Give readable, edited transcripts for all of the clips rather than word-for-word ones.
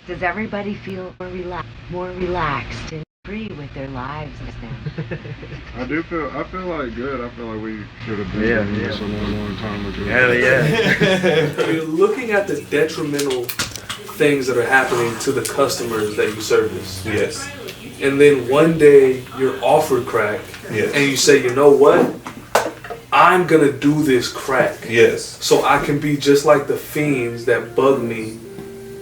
Does everybody feel more relaxed and free with their lives now? I feel like good. I feel like we could have been doing this a long time ago. Hell yeah. You're looking at the detrimental things that are happening to the customers that you service. Yes. And then one day you're offered crack. Yes. And you say, you know what? I'm gonna do this crack. Yes. So I can be just like the fiends that bug me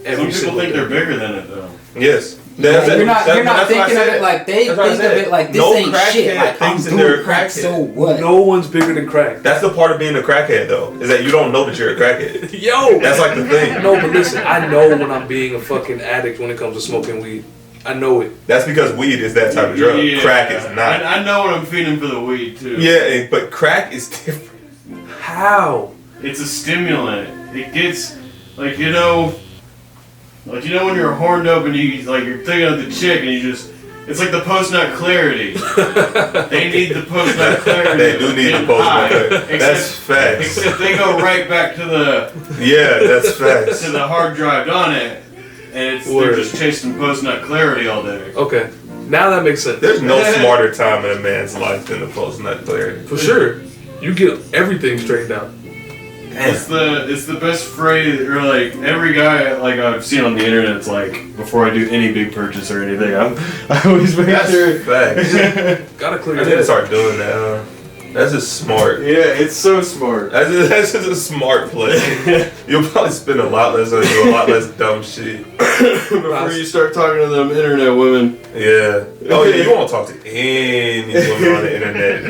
every Some people think day. they're bigger than it though. Yes. You're not thinking of it like they think of it like this ain't shit. Like I'm doing crack, so what? No one's bigger than crack. That's the part of being a crackhead, though, is that you don't know that you're a crackhead. Yo! That's like the thing. No, but listen, I know when I'm being a fucking addict when it comes to smoking weed. I know it. That's because weed is that type of drug. Yeah. Crack is not. I know what I'm feeding for the weed too. Yeah, but crack is different. How? It's a stimulant. It gets like you know when you're horned up and you're thinking of the chick and you just it's like the post-nut clarity. They need the post-nut clarity. They do need the post-nut clarity. That's facts. Except they go right back to the that's facts. to the hard drive on it, and they're just chasing post-nut clarity all day. Okay. Now that makes sense. There's no smarter time in a man's life than the post-nut clarity. For sure. You get everything straightened out. It's the best phrase, or like every guy like I've seen on the internet. It's like before I do any big purchase or anything, I always make sure. Facts. Gotta clear I your need to head. start doing that. That's just smart. Yeah, it's so smart. That's just a smart play. You'll probably spend a lot less on do a lot less dumb shit. Before you start talking to them internet women. Yeah. Oh yeah, you won't talk to any woman on the internet.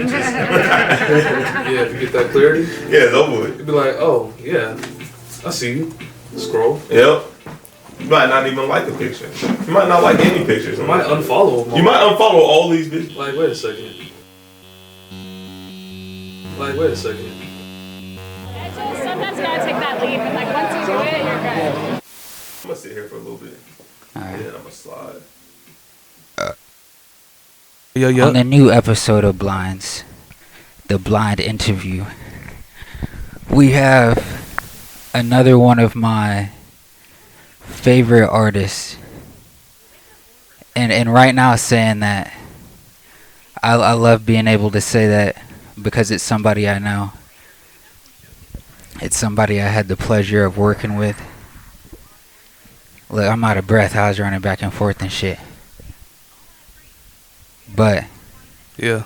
Yeah, if you get that clarity, Yeah, it's over with. you'd be like, oh, yeah, I see you. Scroll. Yep. You might not even like the picture. You might not like any pictures. You might unfollow them. You might unfollow all these bitches. Like, wait a second. Sometimes you gotta take that leap, and like once you do it, you're good. I'm gonna sit here for a little bit. Alright. And then I'm gonna slide. On the new episode of Blinds, the blind interview, we have another one of my favorite artists, and right now saying that I love being able to say that because it's somebody I know. It's somebody I had the pleasure of working with. Look, I'm out of breath. I was running back and forth and shit. But Yeah.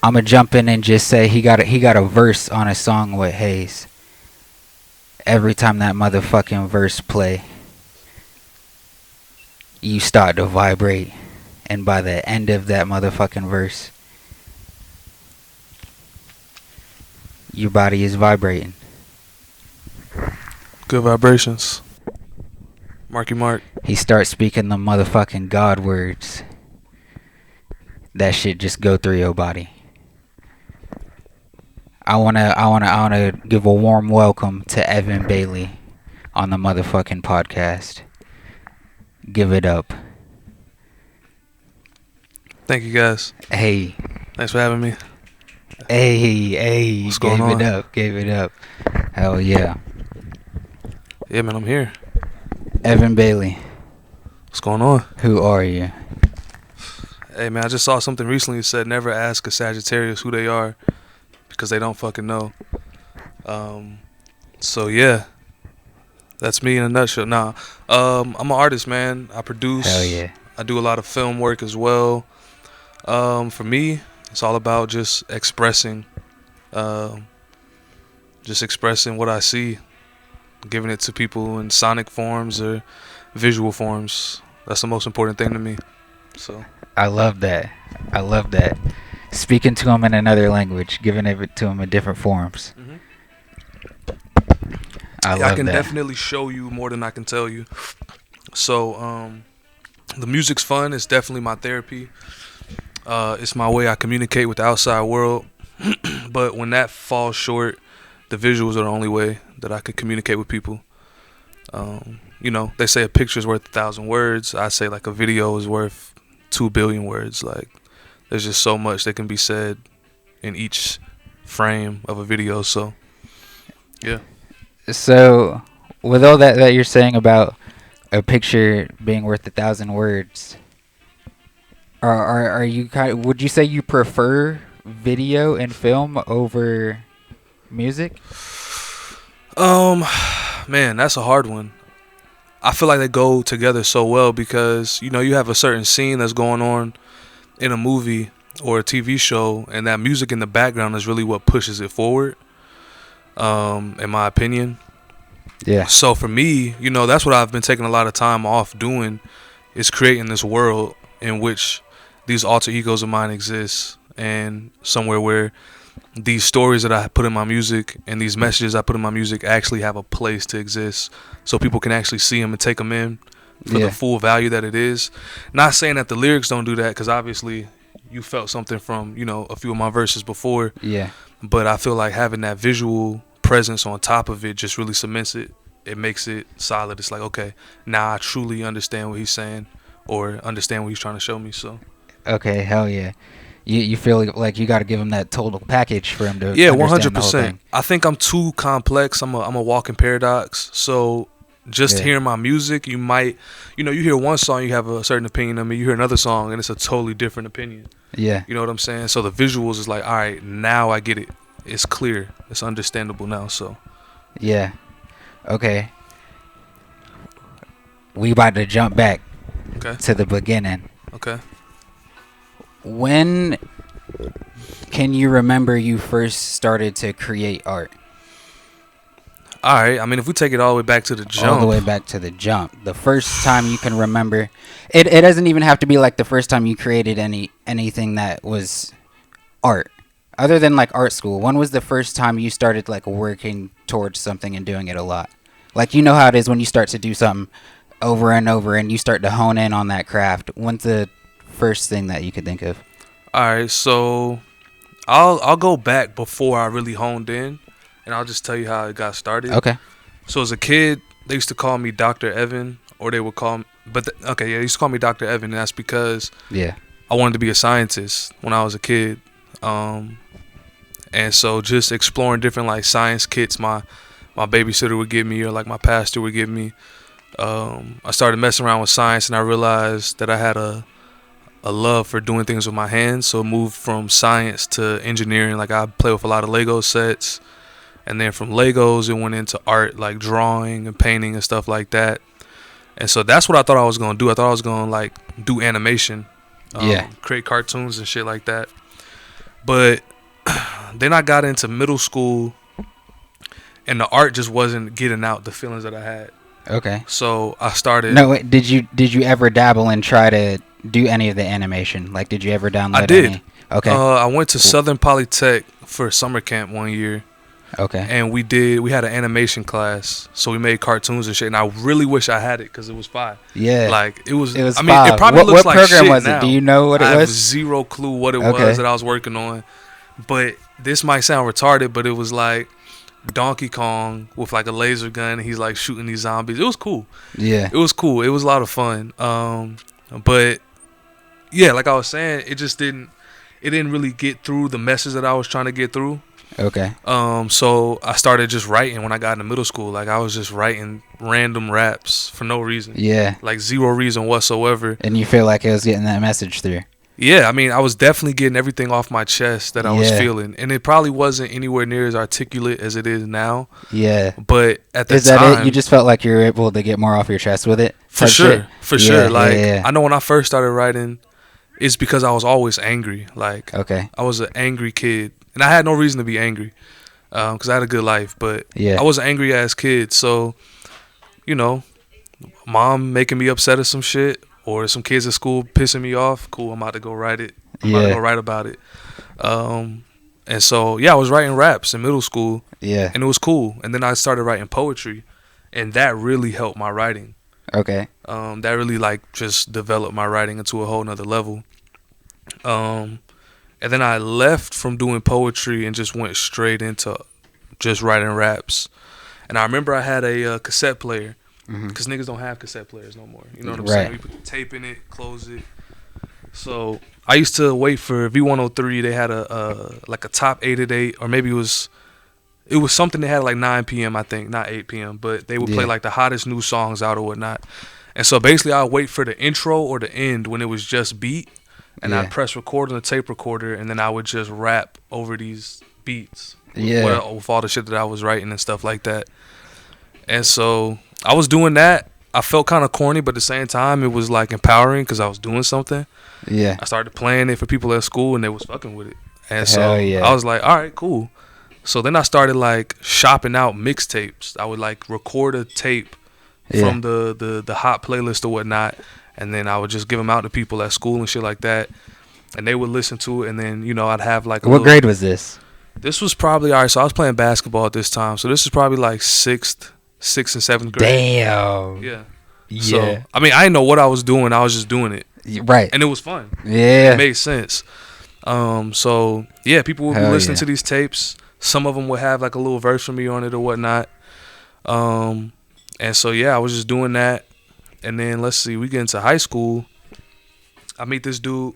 I'ma jump in and just say he got a verse on a song with Hayes. Every time that motherfucking verse play, you start to vibrate, and by the end of that motherfucking verse, your body is vibrating. Good vibrations. Marky Mark. He starts speaking the motherfucking God words. That shit just go through your body. I wanna give a warm welcome to Evan Bailey on the motherfucking podcast. Give it up. Thank you guys. Hey. Thanks for having me. Hey. What's going on? Gave it up. Hell yeah. Yeah, man, I'm here. Evan Bailey. What's going on? Who are you? Hey, man, I just saw something recently that said never ask a Sagittarius who they are because they don't fucking know. So, yeah. That's me in a nutshell. Nah, I'm an artist, man. I produce. Hell yeah. I do a lot of film work as well. For me, it's all about just expressing what I see, giving it to people in sonic forms or visual forms. That's the most important thing to me. So I love that. Speaking to him in another language, giving it to him in different forms. Mhm. I can definitely show you more than I can tell you. So the music's fun. It's definitely my therapy. It's my way I communicate with the outside world. But when that falls short, the visuals are the only way that I could communicate with people. You know, they say a picture's worth 1,000 words. I say like a video is worth 2 billion words. Like, there's just so much that can be said in each frame of a video. So, yeah. So, with all that you're saying about a picture being worth 1,000 words, are you would you say you prefer video and film over music? Man, that's a hard one. I feel like they go together so well because you have a certain scene that's going on in a movie or a TV show, and that music in the background is really what pushes it forward. In my opinion. Yeah. So for me, that's what I've been taking a lot of time off doing, is creating this world in which these alter egos of mine exist, and somewhere where these stories that I put in my music and these messages I put in my music actually have a place to exist, so people can actually see them and take them in for the full value that it is. Not saying that the lyrics don't do that, because obviously you felt something from a few of my verses before. Yeah. But I feel like having that visual presence on top of it just really cements it. It makes it solid. It's like, okay, now I truly understand what he's saying, or understand what he's trying to show me. So. Okay, hell yeah. You feel like you got to give him that total package for him to Yeah, understand the whole 100%. thing. I think I'm too complex. I'm a walking paradox. So just hearing my music, you might, you hear one song, you have a certain opinion of me. You hear another song, and it's a totally different opinion. Yeah. You know what I'm saying? So the visuals is like, all right, now I get it. It's clear. It's understandable now. So. Yeah. Okay. We about to jump back to the beginning. Okay. When can you remember you first started to create art? All right. I mean, if we take it all the way back to the jump. All the way back to the jump. The first time you can remember. It doesn't even have to be like the first time you created anything that was art. Other than like art school, when was the first time you started like working towards something and doing it a lot? Like, how it is when you start to do something over and over and you start to hone in on that craft. When's the first thing that you could think of? All right, so I'll go back before I really honed in, and I'll just tell you how it got started. Okay. So as a kid, they used to call me Dr. Evan, or they would call me, they used to call me Dr. Evan, and that's because I wanted to be a scientist when I was a kid. And so just exploring different like science kits my babysitter would give me, or like my pastor would give me. I started messing around with science, and I realized that I had a love for doing things with my hands. So moved from science to engineering. Like I play with a lot of Lego sets, and then from Legos it went into art, like drawing and painting and stuff like that. And so that's what I thought I was gonna do. I thought I was gonna like do animation, create cartoons and shit like that. But then I got into middle school, and the art just wasn't getting out the feelings that I had. Okay. So I started. No, wait, did you ever dabble and try to do any of the animation? Like, did you ever download? I did. Any? Okay. I went to Southern Polytech for summer camp one year. Okay. And we had an animation class, so we made cartoons and shit. And I really wish I had it because it was fire. Yeah. Like it was. I mean, fire. it probably looks what like program shit was now. it? Do you know what it was? I have zero clue what it was that I was working on. But this might sound retarded, but it was like Donkey Kong with like a laser gun, and he's like shooting these zombies. It was cool. Yeah. It was cool. It was a lot of fun. But yeah, like I was saying, it didn't really get through the message that I was trying to get through. Okay. So I started just writing when I got into middle school. Like I was just writing random raps for no reason. Yeah. Like zero reason whatsoever. And you feel like it was getting that message through. Yeah, I mean, I was definitely getting everything off my chest that I was feeling, and it probably wasn't anywhere near as articulate as it is now. Yeah. But at the time, is that it? You just felt like you were able to get more off your chest with it? For sure. Like yeah. I know when I first started writing, it's because I was always angry. Like I was an angry kid, and I had no reason to be angry, because I had a good life. But I was an angry ass kid, so mom making me upset at some shit, or some kids at school pissing me off. Cool, I'm about to go write it. I'm about to go write about it. And so I was writing raps in middle school. Yeah. And it was cool. And then I started writing poetry, and that really helped my writing. Okay. That really like just developed my writing into a whole nother level. And then I left from doing poetry and just went straight into just writing raps. And I remember I had a cassette player, because niggas don't have cassette players no more. You know what I'm saying? We put the tape in it, close it. So I used to wait for V103. They had a like a top 8 at 8, or maybe it was It was something they had like 9 p.m. I think, not 8 p.m. But they would play Yeah. like the hottest new songs out or whatnot. And so basically, I'd wait for the intro or the end when it was just beat, and Yeah. I'd press record on the tape recorder, and then I would just rap over these beats. Yeah. With all the shit that I was writing and stuff like that. And so I was doing that. I felt kind of corny, but at the same time, it was like empowering because I was doing something. Yeah. I started playing it for people at school, and they was fucking with it. And so Hell yeah. I was like, all right, cool. So then I started like shopping out mixtapes. I would like record a tape from the hot playlist or whatnot, and then I would just give them out to people at school and shit like that, and they would listen to it. And then I'd have like What grade was this? This was probably all right. So I was playing basketball at this time. So this is probably like sixth and seventh grade. Damn. Yeah. Yeah. So I mean, I didn't know what I was doing. I was just doing it, Right. and it was fun. Yeah. It made sense. So yeah, people would be Hell listening yeah. to these tapes. Some of them would have like a little verse from me on it or whatnot. And so yeah, I was just doing that. And then let's see, we get into high school. I meet this dude.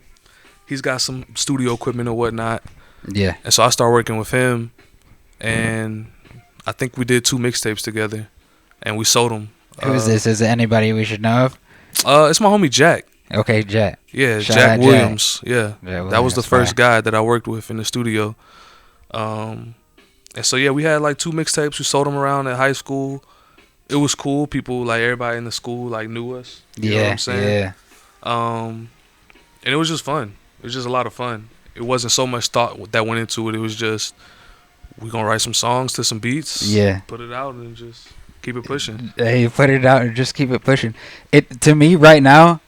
He's got some studio equipment or whatnot. Yeah. And so I start working with him, and I think we did 2 mixtapes together, and we sold them. Who is this? Is it anybody we should know of? It's my homie Jack. Okay, Jack. Yeah, Shout Jack out Williams. Yeah, Jack that was the Williams, first fire. guy that I worked with in the studio. And so yeah, we had like 2 mixtapes. We sold them around at high school. It was cool. People like everybody in the school like knew us. You know what I'm saying? Yeah. And it was just fun. It was just a lot of fun. It wasn't so much thought that went into it. It was just we gonna write some songs to some beats. Yeah. Put it out and just keep it pushing. Hey, put it out and just keep it pushing. It to me right now,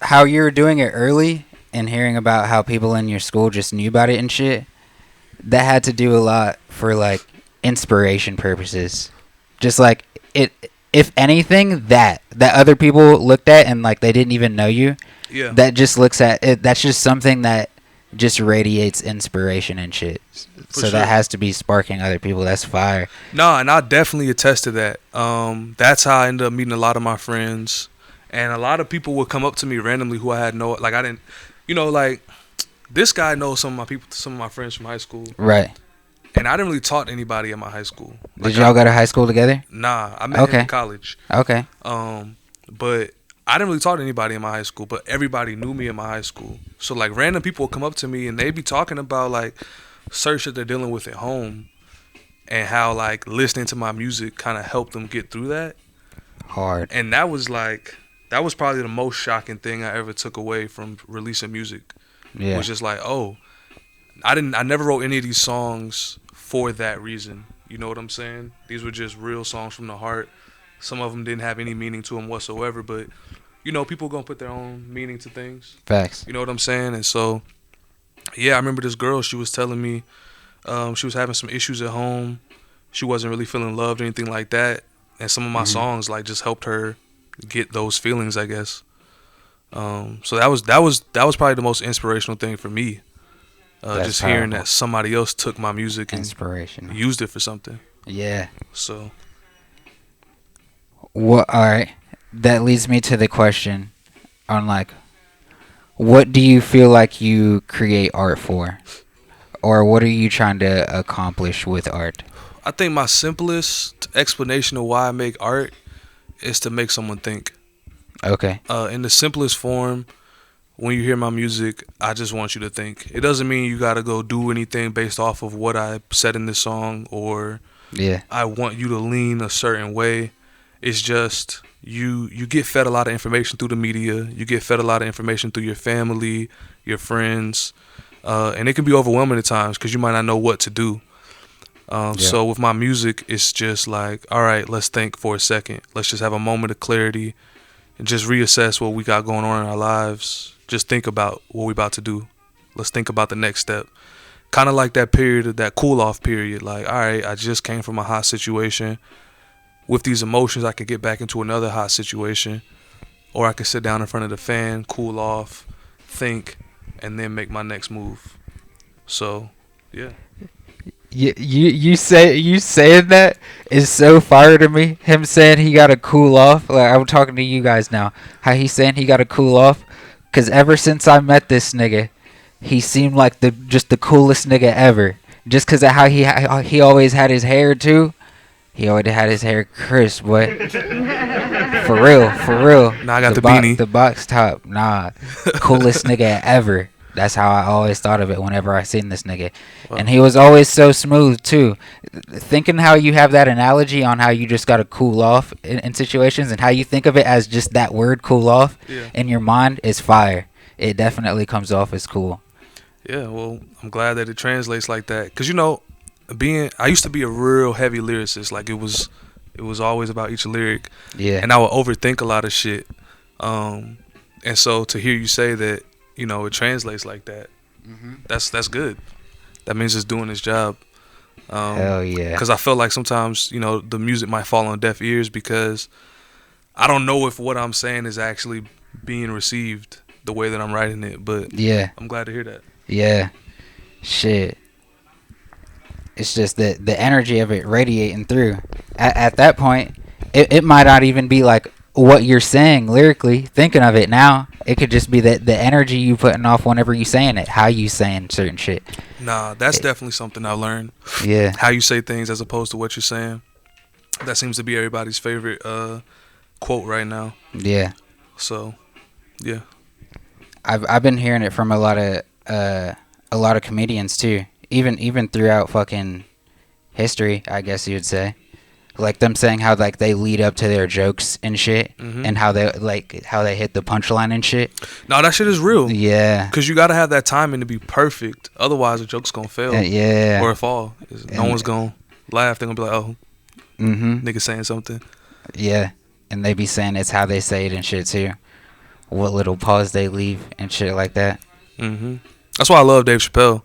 how you were doing it early and hearing about how people in your school just knew about it and shit, that had to do a lot for like inspiration purposes. Just like it, if anything, that other people looked at and like they didn't even know you. Yeah. That just looks at it. That's just something that just radiates inspiration and shit. So sure. that has to be sparking other people. That's fire. No, and I definitely attest to that. That's how I ended up meeting a lot of my friends, and a lot of people would come up to me randomly who I had no, like I didn't, like this guy knows some of my people, some of my friends from high school, Right. and I didn't really talk to anybody in my high school. Like, Did y'all go to high school together? Nah, I met him in college. Okay. But I didn't really talk to anybody in my high school, but everybody knew me in my high school. So like random people would come up to me and they'd be talking about like certain shit they're dealing with at home, and how like listening to my music kind of helped them get through that. Hard. And that was probably the most shocking thing I ever took away from releasing music. Yeah. Was just like, oh, I never wrote any of these songs for that reason. You know what I'm saying? These were just real songs from the heart. Some of them didn't have any meaning to them whatsoever, but people gonna put their own meaning to things. Facts. You know what I'm saying? And so, yeah, I remember this girl. She was telling me she was having some issues at home. She wasn't really feeling loved or anything like that. And some of my songs like just helped her get those feelings, I guess. So that was probably the most inspirational thing for me. Just hearing powerful. that somebody else took my music and Inspirational. used it for something. Yeah. So What? All right. That leads me to the question on like, what do you feel like you create art for, or what are you trying to accomplish with art? I think my simplest explanation of why I make art is to make someone think. Okay. In the simplest form, when you hear my music, I just want you to think. It doesn't mean you gotta go do anything based off of what I said in this song, or Yeah. I want you to lean a certain way. It's just you get fed a lot of information through the media. You get fed a lot of information through your family, your friends, and it can be overwhelming at times because you might not know what to do. So with my music, it's just like, all right, let's think for a second. Let's just have a moment of clarity and just reassess what we got going on in our lives. Just think about what we're about to do. Let's think about the next step. Kind of like that period, of that cool off period. Like, all right, I just came from a hot situation. With these emotions, I could get back into another hot situation, or I could sit down in front of the fan, cool off, think, and then make my next move. So, yeah. You saying that is so fire to me. Him saying he got to cool off. Like, I'm talking to you guys now. How he's saying he got to cool off, because ever since I met this nigga, he seemed like the coolest nigga ever. just because of how he always had his hair too. He always had his hair crisp, boy. For real, for real. Now I got the beanie. The box top, nah, coolest nigga ever. That's how I always thought of it whenever I seen this nigga. Wow. And he was always so smooth too. Thinking how you have that analogy on how you just gotta cool off in situations, and how you think of it as just that word cool off Yeah. in your mind is fire. It definitely comes off as cool. Yeah, well, I'm glad that it translates like that. Cause I used to be a real heavy lyricist. Like it was always about each lyric, Yeah. and I would overthink a lot of shit. And so to hear you say that, it translates like that, that's good. That means it's doing its job. Hell yeah. Because I feel like sometimes, the music might fall on deaf ears because I don't know if what I'm saying is actually being received the way that I'm writing it. But Yeah. I'm glad to hear that. Yeah. Shit. It's just the energy of it radiating through. At that point, it might not even be like what you're saying lyrically. Thinking of it now, it could just be the energy you putting off whenever you saying it, how you saying certain shit. Nah, that's definitely something I learned. Yeah. How you say things as opposed to what you're saying. That seems to be everybody's favorite quote right now. Yeah. So, yeah. I've been hearing it from a lot of comedians too. Even throughout fucking history, I guess you would say. Like them saying how like they lead up to their jokes and shit, and how they hit the punchline and shit. No, that shit is real. Yeah. Because you got to have that timing to be perfect. Otherwise, the joke's going to fail. Yeah. Or fall. No one's going to laugh. They're going to be like, oh, Mm-hmm. nigga saying something. Yeah. And they be saying it's how they say it and shit too. What little pause they leave and shit like that. That's why I love Dave Chappelle.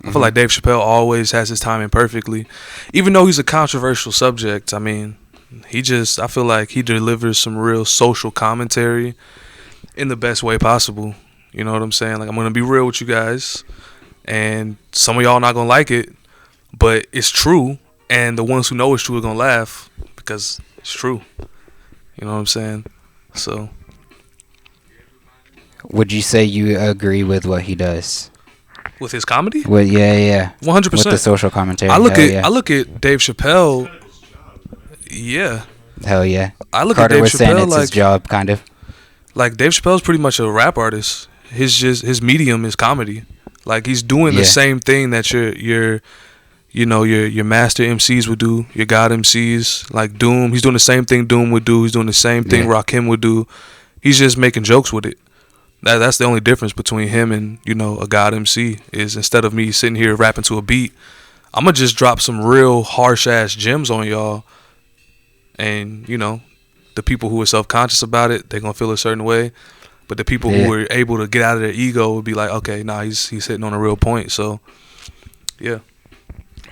I feel like Dave Chappelle always has his timing perfectly. Even though he's a controversial subject, I mean, I feel like he delivers some real social commentary in the best way possible. You know what I'm saying? Like, I'm going to be real with you guys, and some of y'all not going to like it, but it's true, and the ones who know it's true are going to laugh because it's true. You know what I'm saying? So, would you say you agree with what he does? with his comedy? Well, yeah. 100%. With the social commentary. I look Hell at Dave Chappelle. Yeah. Hell yeah. I look Carter at Dave was saying Chappelle it's his like job, kind of. like Dave Chappelle's pretty much a rap artist. His medium is comedy. Like he's doing the same thing that your master MCs would do, your God MCs, like Doom. He's doing the same thing Doom would do. He's doing the same thing Rakim would do. He's just making jokes with it. That's the only difference between him and, a God MC is instead of me sitting here rapping to a beat, I'm going to just drop some real harsh-ass gems on y'all. And, the people who are self-conscious about it, they're going to feel a certain way. But the people who are able to get out of their ego would be like, okay, nah, he's hitting on a real point. So, yeah.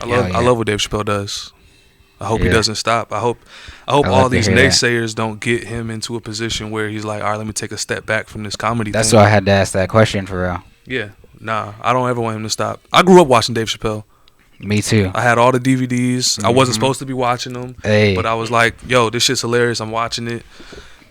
I love what Dave Chappelle does. I hope he doesn't stop. I hope all these naysayers don't get him into a position where he's like, all right, let me take a step back from this comedy That's thing. why I had to ask that question for real. Yeah. Nah, I don't ever want him to stop. I grew up watching Dave Chappelle. Me too. I had all the DVDs. I wasn't supposed to be watching them. But I was like, yo, this shit's hilarious. I'm watching it.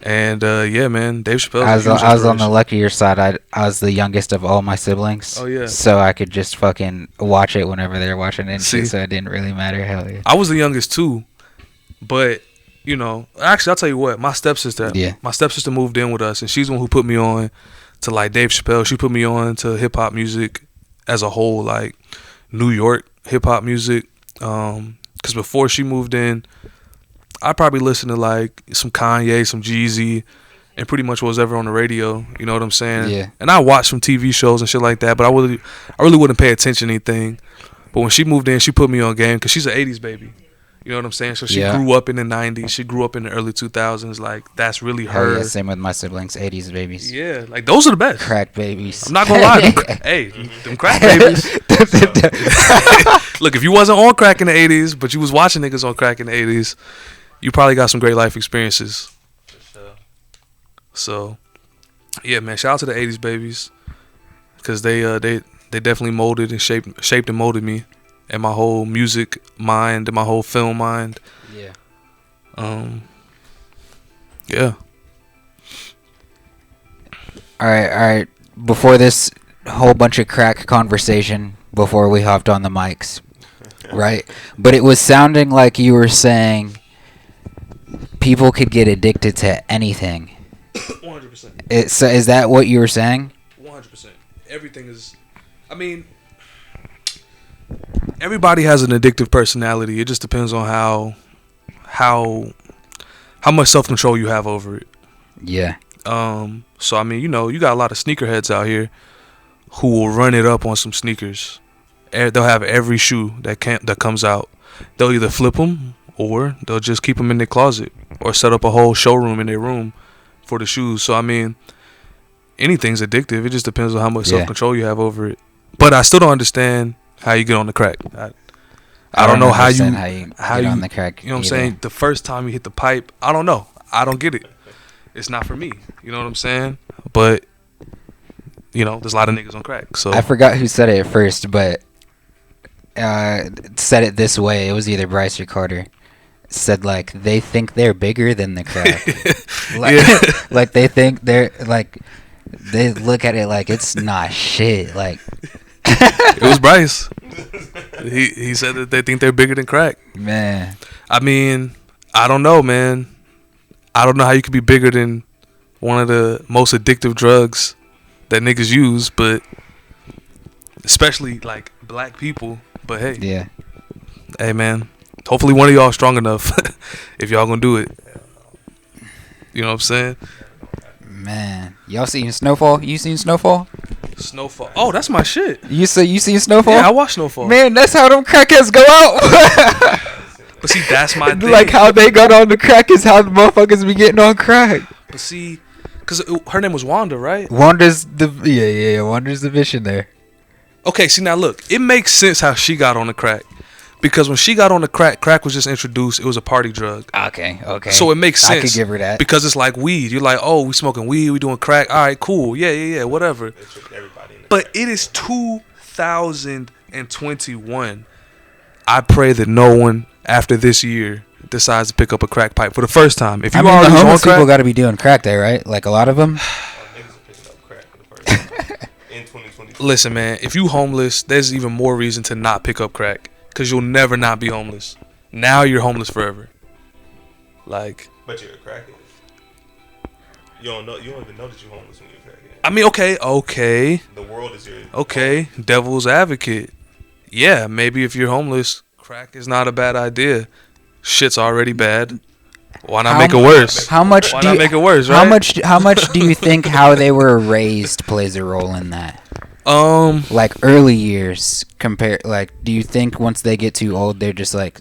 And yeah, man, Dave Chappelle. I was on the luckier side. I was the youngest of all my siblings. Oh yeah. So I could just fucking watch it whenever they were watching it and shit, so it didn't really matter. Hell yeah. I was the youngest too, but actually, I'll tell you what. My stepsister moved in with us, and she's the one who put me on to like Dave Chappelle. She put me on to hip hop music as a whole, like New York hip hop music. Because before she moved in, I probably listened to like some Kanye, some Jeezy, and pretty much what was ever on the radio. You know what I'm saying? Yeah. And I watched some TV shows and shit like that, but I really wouldn't pay attention to anything. But when she moved in, she put me on game because she's an 80s baby. You know what I'm saying? So she grew up in the 90s. She grew up in the early 2000s. Like, that's really her. Hell yeah, same with my siblings, 80s babies. Yeah, like, those are the best. Crack babies. I'm not going to lie. Hey, them crack babies. Look, if you wasn't on crack in the 80s, but you was watching niggas on crack in the 80s, you probably got some great life experiences. So, yeah, man, shout out to the 80s babies. Because they definitely molded and shaped and molded me. And my whole music mind and my whole film mind. Yeah. Yeah. All right. Before this whole bunch of crack conversation, before we hopped on the mics, Right. But it was sounding like you were saying people could get addicted to anything. 100%. So is that what you were saying? 100%. Everything is. I mean, everybody has an addictive personality. It just depends on how much self control you have over it. Yeah. So I mean, you got a lot of sneakerheads out here who will run it up on some sneakers. They'll have every shoe that comes out. They'll either flip them or they'll just keep them in their closet or set up a whole showroom in their room for the shoes. So I mean, anything's addictive. It just depends on how much self control you have over it. But I still don't understand how you get on the crack. I don't know how you get on the crack. You know what I'm saying? The first time you hit the pipe, I don't know. I don't get it. It's not for me. You know what I'm saying? But there's a lot of niggas on crack. So I forgot who said it at first, but said it this way. It was either Bryce or Carter. Said like they think they're bigger than the crack. Like they think they're like they look at it like it's not shit. Like it was Bryce. He said that they think they're bigger than crack. Man, I mean, I don't know, man. I don't know how you could be bigger than one of the most addictive drugs that niggas use, but especially like black people. But hey, man. Hopefully one of y'all strong enough if y'all gonna do it. You know what I'm saying? Man, y'all seen Snowfall? You seen Snowfall? Snowfall. Oh, that's my shit. You seen Snowfall? Yeah, I watched Snowfall. Man, that's how them crackheads go out. But see, that's my thing. Like how they got on the crack is how the motherfuckers be getting on crack. But see, because her name was Wanda, right? Wanda's Wanda's the vision there. Okay, see now look, it makes sense how she got on the crack. Because when she got on the crack was just introduced. It was a party drug. Okay. So it makes sense. I could give her that. Because it's like weed. You're like, oh, we smoking weed, we doing crack. All right, cool. Yeah, whatever. But it is 2021. I pray that no one after this year decides to pick up a crack pipe for the first time. If you already the on homeless crack, people got to be doing crack there, right? Like a lot of them. In 2020. Listen, man, if you homeless, there's even more reason to not pick up crack. Because you'll never not be homeless. Now you're homeless forever. Like. But you're a crackhead. You don't even know that you're homeless when you're a crackhead. I mean, okay. The world is your. Okay, devil's advocate. Yeah, maybe if you're homeless, crack is not a bad idea. Shit's already bad. Why not make it worse? How much Why do not you, make it worse, right? How much do you think how they were raised plays a role in that? Like early years do you think once they get too old they're just like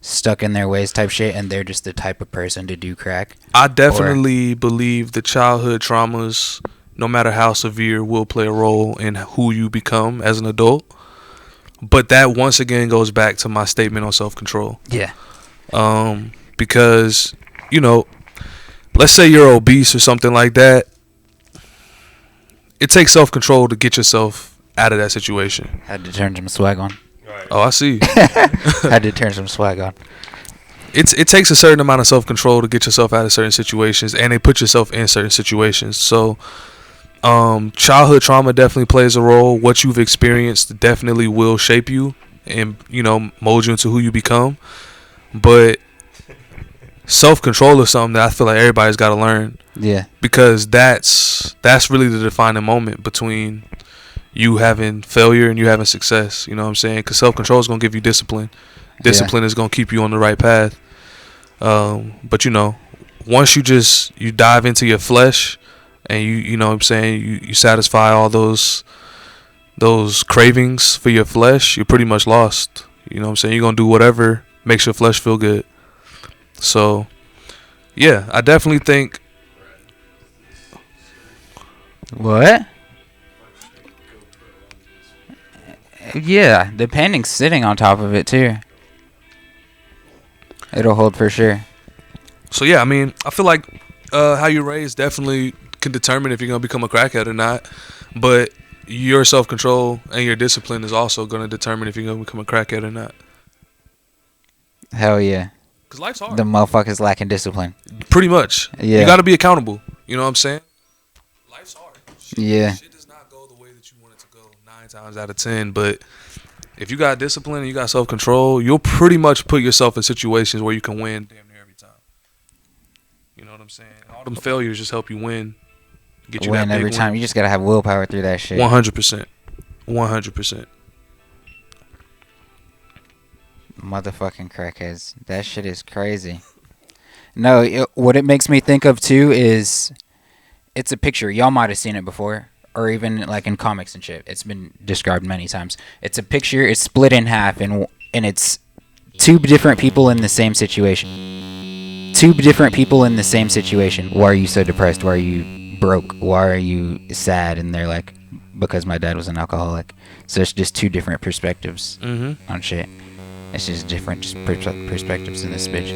stuck in their ways type shit and they're just the type of person to do crack? I definitely believe the childhood traumas, no matter how severe, will play a role in who you become as an adult. But that once again goes back to my statement on self-control. Yeah. Because, let's say you're obese or something like that. It takes self-control to get yourself out of that situation. Had to turn some swag on. Right. Oh, I see. Had to turn some swag on. It takes a certain amount of self-control to get yourself out of certain situations, and they put yourself in certain situations. So, childhood trauma definitely plays a role. What you've experienced definitely will shape you and, mold you into who you become. But self-control is something that I feel like everybody's got to learn. Yeah. Because that's really the defining moment between you having failure and you having success. You know what I'm saying? Because self-control is going to give you discipline. Discipline is going to keep you on the right path. But, once you dive into your flesh and you know what I'm saying, you satisfy all those cravings for your flesh, you're pretty much lost. You know what I'm saying? You're going to do whatever makes your flesh feel good. So, yeah, I definitely think. What? Yeah, the painting's sitting on top of it too. It'll hold for sure. So yeah, I mean, I feel like how you're raised definitely can determine if you're gonna become a crackhead or not. But your self-control and your discipline is also gonna determine if you're gonna become a crackhead or not. Hell yeah. Cause life's hard. The motherfuckers lacking discipline. Pretty much. Yeah. You gotta be accountable. You know what I'm saying? Life's hard. Yeah. Shit does not go the way that you want it to go 9 times out of 10, but if you got discipline and you got self-control, you'll pretty much put yourself in situations where you can win damn near every time. You know what I'm saying? All them failures just help you win. Get you Win that big every time. win. You just gotta have willpower through that shit. 100%. 100%. Motherfucking crackheads. That shit is crazy. No, what it makes me think of too is it's a picture. Y'all might have seen it before, or even like in comics and shit. It's been described many times. It's a picture. It's split in half, and it's two different people in the same situation. Two different people in the same situation. Why are you so depressed? Why are you broke? Why are you sad? And they're like, because my dad was an alcoholic. So it's just two different perspectives on shit. It's just different perspectives in this bitch.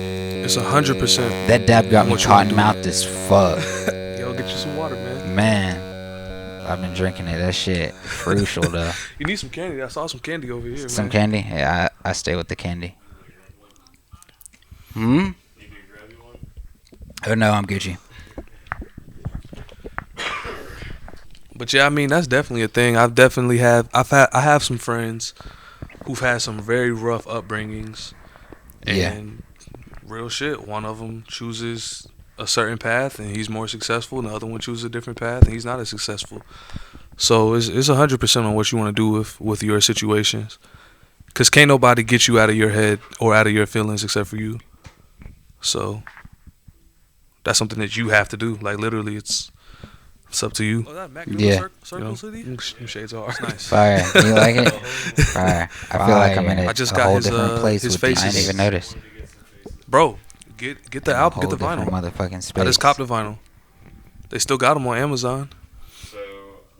It's 100%. That dab got me What you cotton wanna do? mouthed as fuck. Yo, get you some water, man. Man, I've been drinking it. That shit crucial though. You need some candy. I saw some candy over here, Some man. candy? Yeah, I stay with the candy. Hmm? Oh no, I'm Gucci. But yeah, I mean that's definitely a thing. I have some friends who've had some very rough upbringings, Yeah. and real shit. One of them chooses a certain path and he's more successful, and the other one chooses a different path and he's not as successful. So it's 100% on what you want to do with your situations, cause can't nobody get you out of your head or out of your feelings except for you. So that's something that you have to do. Like literally, it's up to you. Oh, that Mac Yeah. Circle City? Shades are nice. Fire. You like it? Fire. I feel like I'm in I a just a got whole his, different place his with these. I didn't faces. even notice. Bro, get the In a album, get the whole different vinyl. motherfucking space. I just copped the vinyl. They still got them on Amazon. So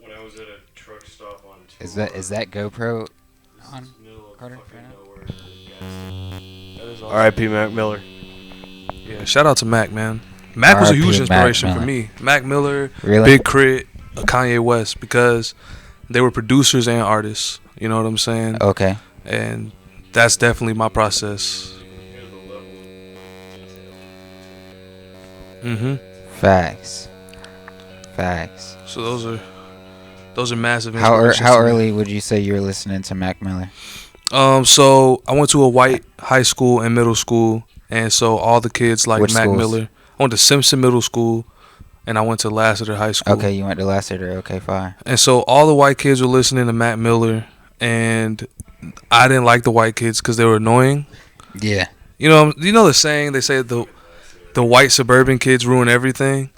when I was at a truck stop on tour, Is that GoPro on? middle of Carter, fucking right now? nowhere. R.I.P. Mac Miller. Yeah, shout out to Mac, man. Mac was a R.I.P. huge Mac inspiration for Miller. me. Mac Miller, Really? Big Crit, Kanye West, because they were producers and artists. You know what I'm saying? Okay. And that's definitely my process. Facts. So those are massive How inspirations. to me. early would you say you were listening to Mac Miller? So I went to a white high school and middle school, and so all the kids like Which Mac schools? Miller. I went to Simpson Middle School, and I went to Lassiter High School. Okay, you went to Lassiter. Okay, fine. And so all the white kids were listening to Mac Miller, and I didn't like the white kids because they were annoying. Yeah. You know the saying, they say the white suburban kids ruin everything.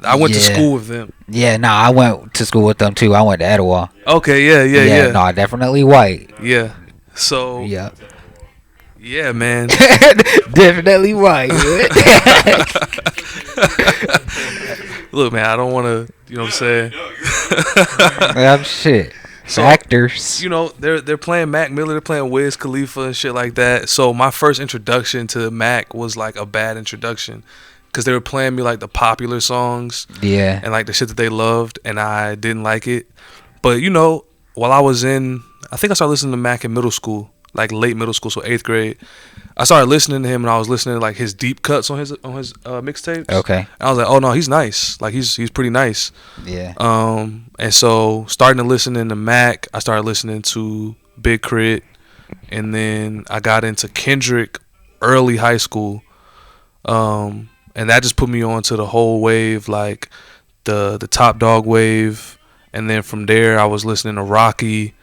I went to Yeah. school with them. Yeah, nah, I went to school with them too. I went to Etowah. Okay, yeah. Nah, definitely white. Yeah. So Yeah. yeah, man. Definitely white. Look, man, I don't want to. You know what I'm saying? Shit. So, Factors. You know, they're playing Mac Miller, they're playing Wiz Khalifa and shit like that. So my first introduction to Mac was like a bad introduction, because they were playing me like the popular songs Yeah. and like the shit that they loved, and I didn't like it. But you know, while I think I started listening to Mac in middle school, like late middle school, so 8th grade. I started listening to him, and I was listening to like his deep cuts on his mixtapes. Okay. And I was like, oh no, he's nice. Like he's pretty nice. Yeah. And so starting to listen to Mac, I started listening to Big Crit, and then I got into Kendrick early high school. And that just put me on to the whole wave, like the Top Dog wave, and then from there I was listening to Rocky,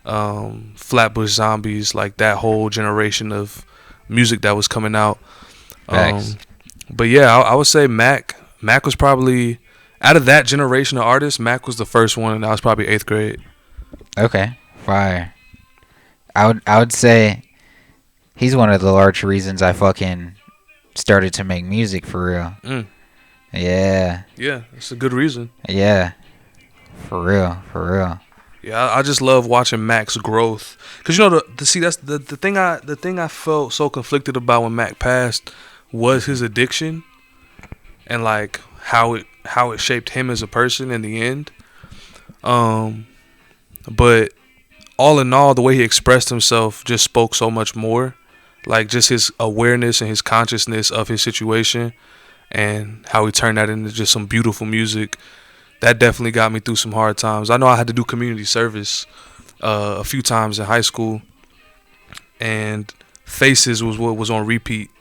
Flatbush Zombies, like that whole generation of music that was coming out. Facts. But yeah, I would say Mac was probably, out of that generation of artists, Mac was the first one, and I was probably 8th grade. Okay. Fire. I would say he's one of the large reasons I fucking started to make music for real. Yeah. Yeah, it's a good reason. Yeah. For real. Yeah, I just love watching Mac's growth, cause you know that's the thing I felt so conflicted about when Mac passed was his addiction, and like how it shaped him as a person in the end. But all in all, the way he expressed himself just spoke so much more, like just his awareness and his consciousness of his situation, and how he turned that into just some beautiful music. That definitely got me through some hard times. I know I had to do community service a few times in high school, and Faces was what was on repeat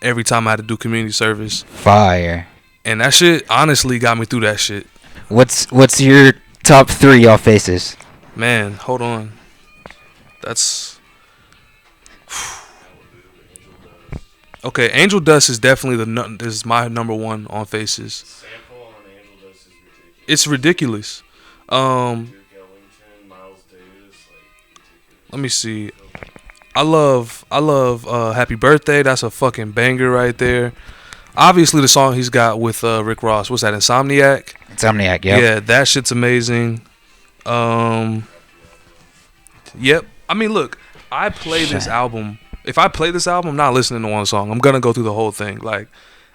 every time I had to do community service, Fire. and that shit honestly got me through that shit. What's your top 3 off Faces? Man, hold on, that's okay. Angel Dust is definitely is my number one on Faces. Sample on Angel Dust is ridiculous. It's ridiculous. Duke Ellington, Miles Davis, like ridiculous. Let me see. I love Happy Birthday. That's a fucking banger right there. Obviously, the song he's got with Rick Ross. What's that? Insomniac. Insomniac. Yep. Yeah, that shit's amazing. Yep. I mean, look, I play this album. If I play this album, I'm not listening to one song. I'm gonna go through the whole thing. Like,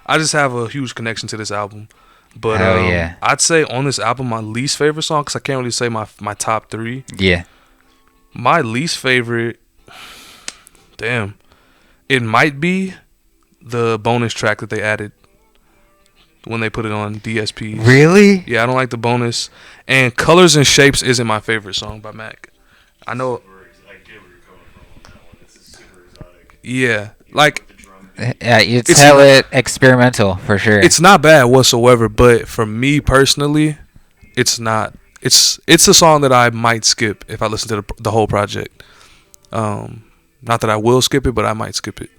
I just have a huge connection to this album. But Hell yeah. I'd say on this album, my least favorite song, because I can't really say my top 3. Yeah. My least favorite, damn, it might be the bonus track that they added when they put it on DSP. Really? Yeah, I don't like the bonus. And Colors and Shapes isn't my favorite song by Mac. I know. I get where you're coming from on that one. It's super exotic. Yeah, like The drum Yeah, it's It's hella experimental for sure. it's not bad whatsoever. But for me personally, it's not. It's a song that I might skip if I listen to the whole project. Not that I will skip it, but I might skip it.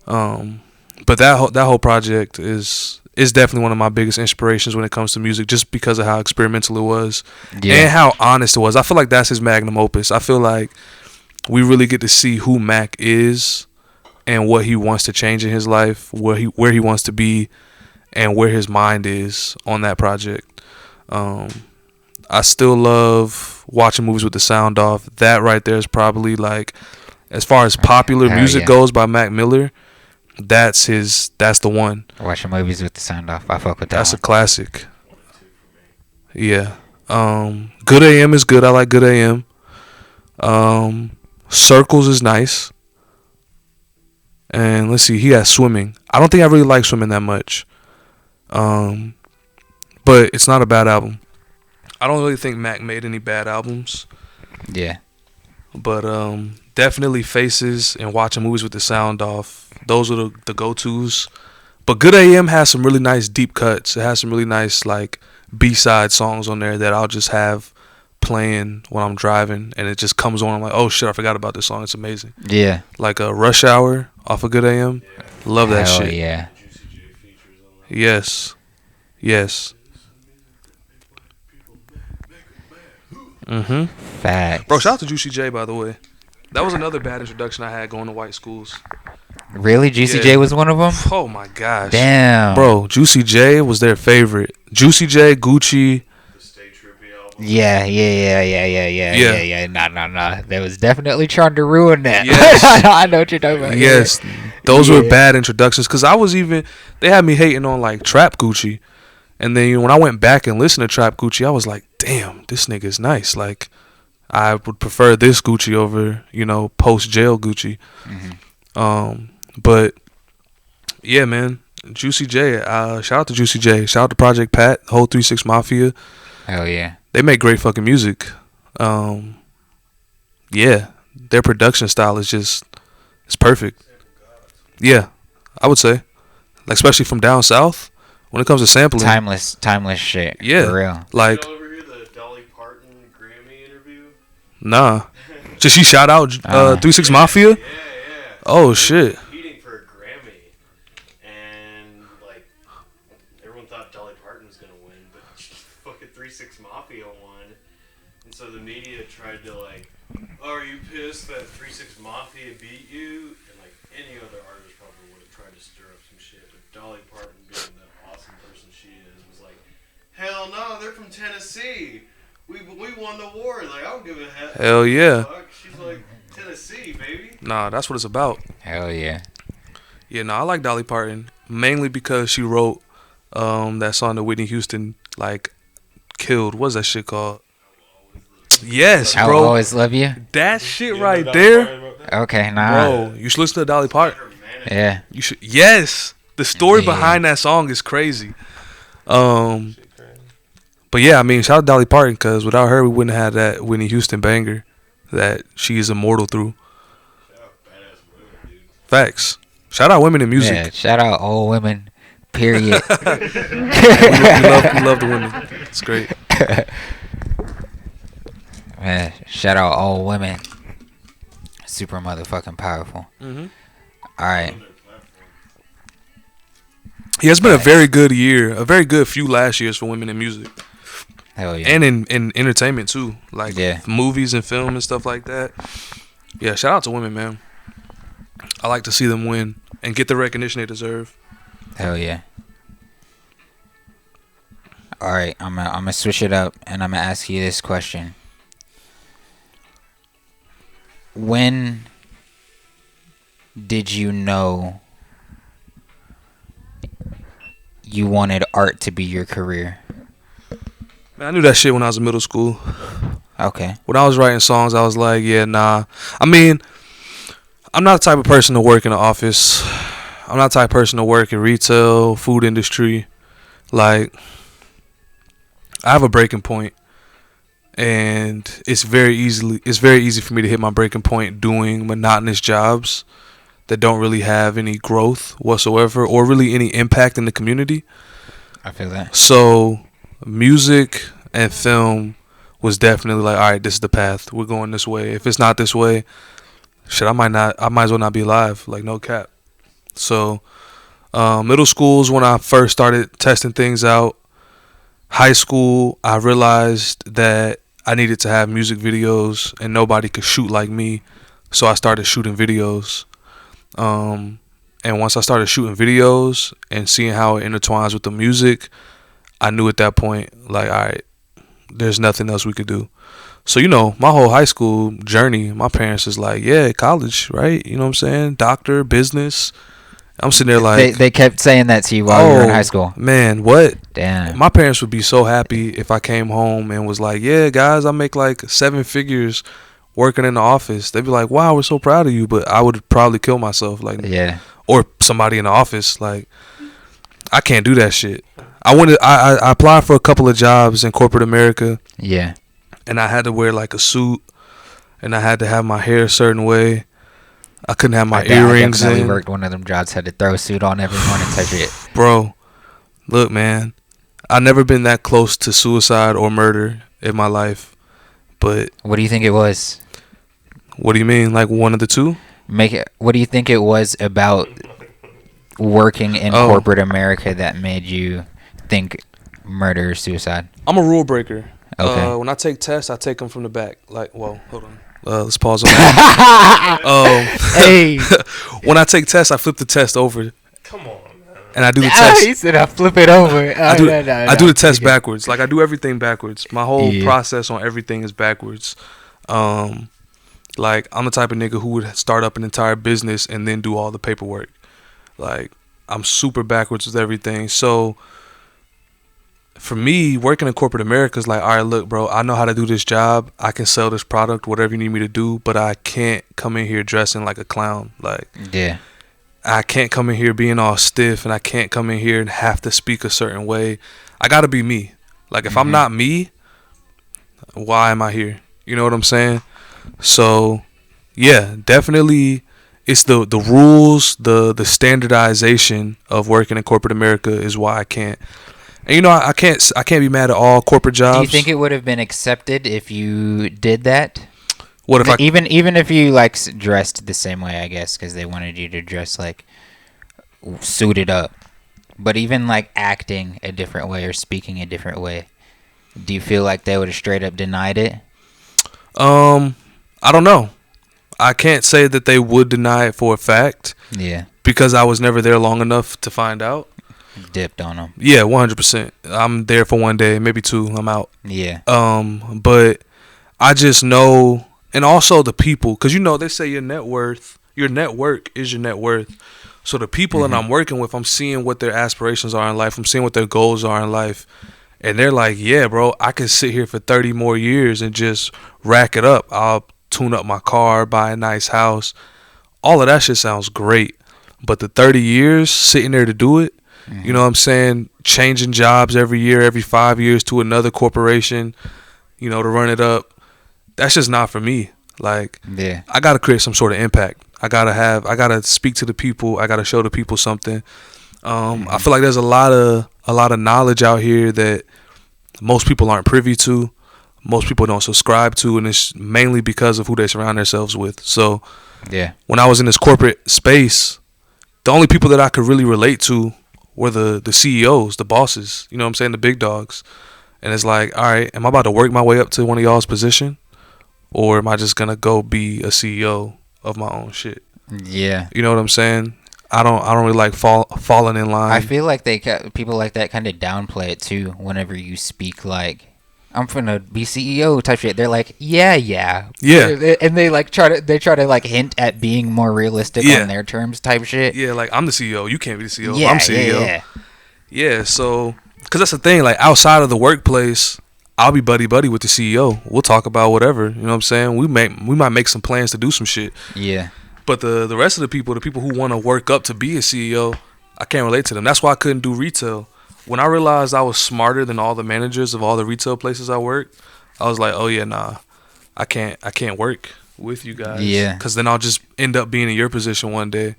But that whole project is definitely one of my biggest inspirations when it comes to music, just because of how experimental it was and how honest it was. I feel like that's his magnum opus. I feel like we really get to see who Mac is and what he wants to change in his life, where he wants to be, and where his mind is on that project. I still love watching movies with the sound off. That right there is probably, like, as far as popular Hell music yeah. goes by Mac Miller, that's the one. Watching movies with the sound off. I fuck with that. That's a one. classic. Yeah. Good AM is good. I like Good AM. Circles is nice. And let's see, he has Swimming. I don't think I really like Swimming that much. But it's not a bad album. I don't really think Mac made any bad albums. Yeah. But definitely Faces and watching movies with the sound off. Those are the go-tos. But Good AM has some really nice deep cuts. It has some really nice, like, B-side songs on there that I'll just have playing when I'm driving, and it just comes on. I'm like, oh shit, I forgot about this song. It's amazing. Yeah. Like a Rush Hour off of Good AM. Love that Hell shit. yeah. Juicy J features on that. Yes. Mm-hmm. Facts. Bro, shout out to Juicy J, by the way. That was another bad introduction I had going to white schools. Really? Juicy Yeah. J was one of them? Oh my gosh. Damn. Bro, Juicy J was their favorite. Juicy J, Gucci. The Stay Trippy album. Yeah. Nah. They was definitely trying to ruin that. Yes. I know what you're talking about. Yes. Those were Yeah. bad introductions. Because they had me hating on, like, Trap Gucci. And then when I went back and listened to Trap Gucci, I was like, damn, this nigga's nice. Like, I would prefer this Gucci over, post-jail Gucci. Mm-hmm. But, yeah, man. Juicy J. Shout out to Juicy J. Shout out to Project Pat, whole 3-6 Mafia. Hell yeah. They make great fucking music. Yeah. Their production style is it's perfect. Yeah, I would say. Like, especially from down south, when it comes to sampling. Timeless shit. Yeah. For real. Like, Did you ever hear the Dolly Parton Grammy interview? nah. Did she shout out 3-6 Mafia? Yeah. Oh, shit. Competing for a Grammy, and like everyone thought Dolly Parton was gonna win, but fucking 3-6 Mafia won, and so the media tried to like, oh, are you pissed that 3-6 Mafia beat you? And like any other artist probably would have tried to stir up some shit, but Dolly Parton, being the awesome person she is, was like, hell no, they're from Tennessee. We won the war. Like, I don't give a Hell yeah. fuck. She's like, Tennessee, baby. Nah, that's what it's about. Hell yeah. Yeah, I like Dolly Parton. Mainly because she wrote that song that Whitney Houston, like, killed. What's that shit called? Yes, I'll bro. always love you. That shit right there. Okay, nah. Bro, you should listen to Dolly Parton. Yeah. You should. Yes, the story Yeah. behind that song is crazy. But yeah, I mean, shout out Dolly Parton, because without her, we wouldn't have that Whitney Houston banger that she is immortal through. Facts. Shout out women in music. Yeah, shout out all women. Period. we love the women. It's great. Man, shout out all women. Super motherfucking powerful. Mm-hmm. All right. Yeah, it's been a very good year, a very good few last years for women in music. Hell yeah. And in entertainment too, like Yeah. movies and film and stuff like that. Yeah, shout out to women, man. I like to see them win and get the recognition they deserve. Hell yeah. All right, I'm gonna switch it up and I'm gonna ask you this question. When did you know you wanted art to be your career? Man, I knew that shit when I was in middle school. Okay. When I was writing songs, I was like, yeah, nah. I mean, I'm not the type of person to work in the office. I'm not the type of person to work in retail, food industry. Like, I have a breaking point, and it's very easy for me to hit my breaking point doing monotonous jobs that don't really have any growth whatsoever or really any impact in the community. I feel that. So music and film was definitely like, all right, this is the path. We're going this way. If it's not this way, shit, I might as well not be alive. Like, no cap. So middle school is when I first started testing things out. High school, I realized that I needed to have music videos and nobody could shoot like me. So I started shooting videos. And once I started shooting videos and seeing how it intertwines with the music, I knew at that point, like, all right, there's nothing else we could do. So, you know, my whole high school journey, my parents is like, yeah, college, right? You know what I'm saying? Doctor, business. I'm sitting there like... They kept saying that to you while you were in high school. Man, what? Damn. My parents would be so happy if I came home and was like, yeah, guys, I make like 7 figures working in the office. They'd be like, wow, we're so proud of you. But I would probably kill myself. Like, yeah. Or somebody in the office. Like, I can't do that shit. I applied for a couple of jobs in corporate America. Yeah. And I had to wear like a suit. And I had to have my hair a certain way. I couldn't have my earrings I definitely in. worked one of them jobs, had to throw a suit on every morning type shit. Bro, look, man, I've never been that close to suicide or murder in my life. But what do you think it was? What do you mean? Like one of the two? What do you think it was about working in corporate America that made you think murder or suicide? I'm a rule breaker. Okay. When I take tests, I take them from the back. Like, well, hold on. Let's pause on that. Hey. When I take tests, I flip the test over. Come on, man. And I do the test. He said I flip it over. I do the test backwards. Like, I do everything backwards. My whole process on everything is backwards. Like, I'm the type of nigga who would start up an entire business and then do all the paperwork. Like, I'm super backwards with everything. So for me, working in corporate America is like, all right, look, bro, I know how to do this job. I can sell this product, whatever you need me to do, but I can't come in here dressing like a clown. Like, yeah, I can't come in here being all stiff, and I can't come in here and have to speak a certain way. I got to be me. Like, if I'm not me, why am I here? You know what I'm saying? So, yeah, definitely it's the rules, the standardization of working in corporate America is why I can't. And you know, I can't be mad at all corporate jobs. Do you think it would have been accepted if you did that? What if even if you like dressed the same way, I guess, because they wanted you to dress like suited up, but even like acting a different way or speaking a different way, do you feel like they would have straight up denied it? I don't know. I can't say that they would deny it for a fact. Yeah. Because I was never there long enough to find out. Dipped on them. Yeah, 100%. I'm there for one day, maybe two. I'm out. Yeah. But I just know, and also the people, because you know they say your network is your net worth. So the people that I'm working with, I'm seeing what their aspirations are in life. I'm seeing what their goals are in life, and they're like, yeah, bro, I could sit here for 30 more years and just rack it up. I'll tune up my car, buy a nice house. All of that shit sounds great, but the 30 years sitting there to do it. You know what I'm saying? changing jobs every year, every 5 years to another corporation, to run it up. That's just not for me. Like, Yeah. I gotta create some sort of impact. I gotta speak to the people. I gotta show the people something. I feel like there's a lot of knowledge out here that most people aren't privy to. Most people don't subscribe to, and it's mainly because of who they surround themselves with. So, Yeah. when I was in this corporate space, the only people that I could really relate to were the CEOs, the bosses. You know what I'm saying? The big dogs. And it's like, all right, am I about to work my way up to one of y'all's position, or am I just gonna go be a CEO of my own shit? Yeah. You know what I'm saying? I don't really like falling in line. I feel like people like that kind of downplay it too. Whenever you speak like, "I'm finna be CEO" type shit, they're like, "Yeah." And they try to like hint at being more realistic on their terms type shit. Yeah, like, I'm the CEO. You can't be the CEO. Yeah, I'm CEO. yeah. Yeah, so, because that's the thing. Like, outside of the workplace, I'll be buddy with the CEO. We'll talk about whatever. You know what I'm saying? We might make some plans to do some shit. Yeah. But the rest of the people who want to work up to be a CEO, I can't relate to them. That's why I couldn't do retail. When I realized I was smarter than all the managers of all the retail places I worked, I was like, oh yeah, nah, I can't work with you guys. Yeah. Because then I'll just end up being in your position one day.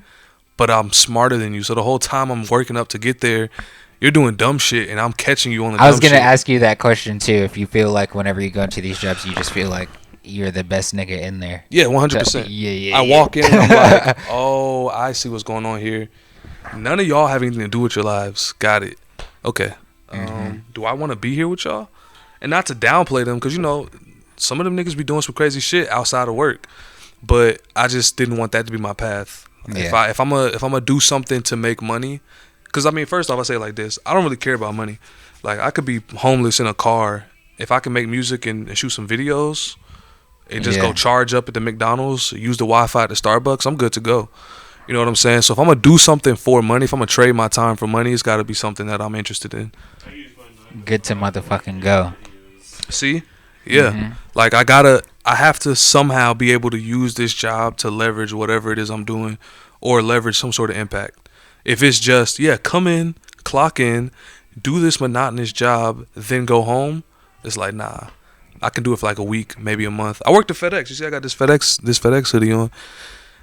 But I'm smarter than you. So the whole time I'm working up to get there, you're doing dumb shit, and I'm catching you on the dumb shit. I was gonna ask you that question too. If you feel like whenever you go into these jobs, you just feel like you're the best nigga in there. Yeah, 100%. Yeah. I walk in and I'm like, oh, I see what's going on here. None of y'all have anything to do with your lives. Got it. Okay. Do I want to be here with y'all? And not to downplay them, because some of them niggas be doing some crazy shit outside of work. But I just didn't want that to be my path. Yeah. If I'm gonna do something to make money, because first off, I say it like this: I don't really care about money. Like, I could be homeless in a car. If I can make music and shoot some videos, and just go charge up at the McDonald's, use the Wi-Fi at the Starbucks, I'm good to go. You know what I'm saying? So if I'm gonna do something for money, if I'm gonna trade my time for money, it's got to be something that I'm interested in. Good to motherfucking go. See? Yeah. Like, I have to somehow be able to use this job to leverage whatever it is I'm doing, or leverage some sort of impact. If it's just, come in, clock in, do this monotonous job, then go home, it's like, nah. I can do it for like a week, maybe a month. I worked at FedEx. You see, I got this FedEx hoodie on.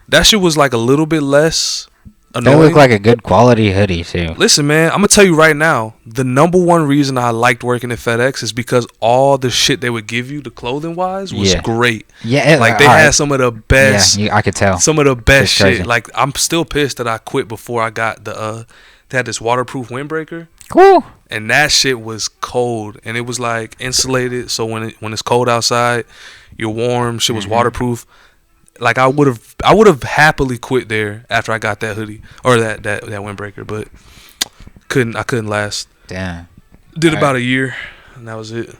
That shit was like a little bit less annoying. They look like a good quality hoodie too. Listen, man, I'm gonna tell you right now, the number one reason I liked working at FedEx is because all the shit they would give you, the clothing wise, was great. Yeah, like they had some of the best. Yeah, I could tell. Some of the best It's crazy. shit. Like, I'm still pissed that I quit before I got the. They had this waterproof windbreaker. Cool. And that shit was cold, and it was like insulated, so when it's cold outside, you're warm. Shit was waterproof. Like, I would have happily quit there after I got that hoodie or that windbreaker, but I couldn't last. Damn. Did about a year, and that was it.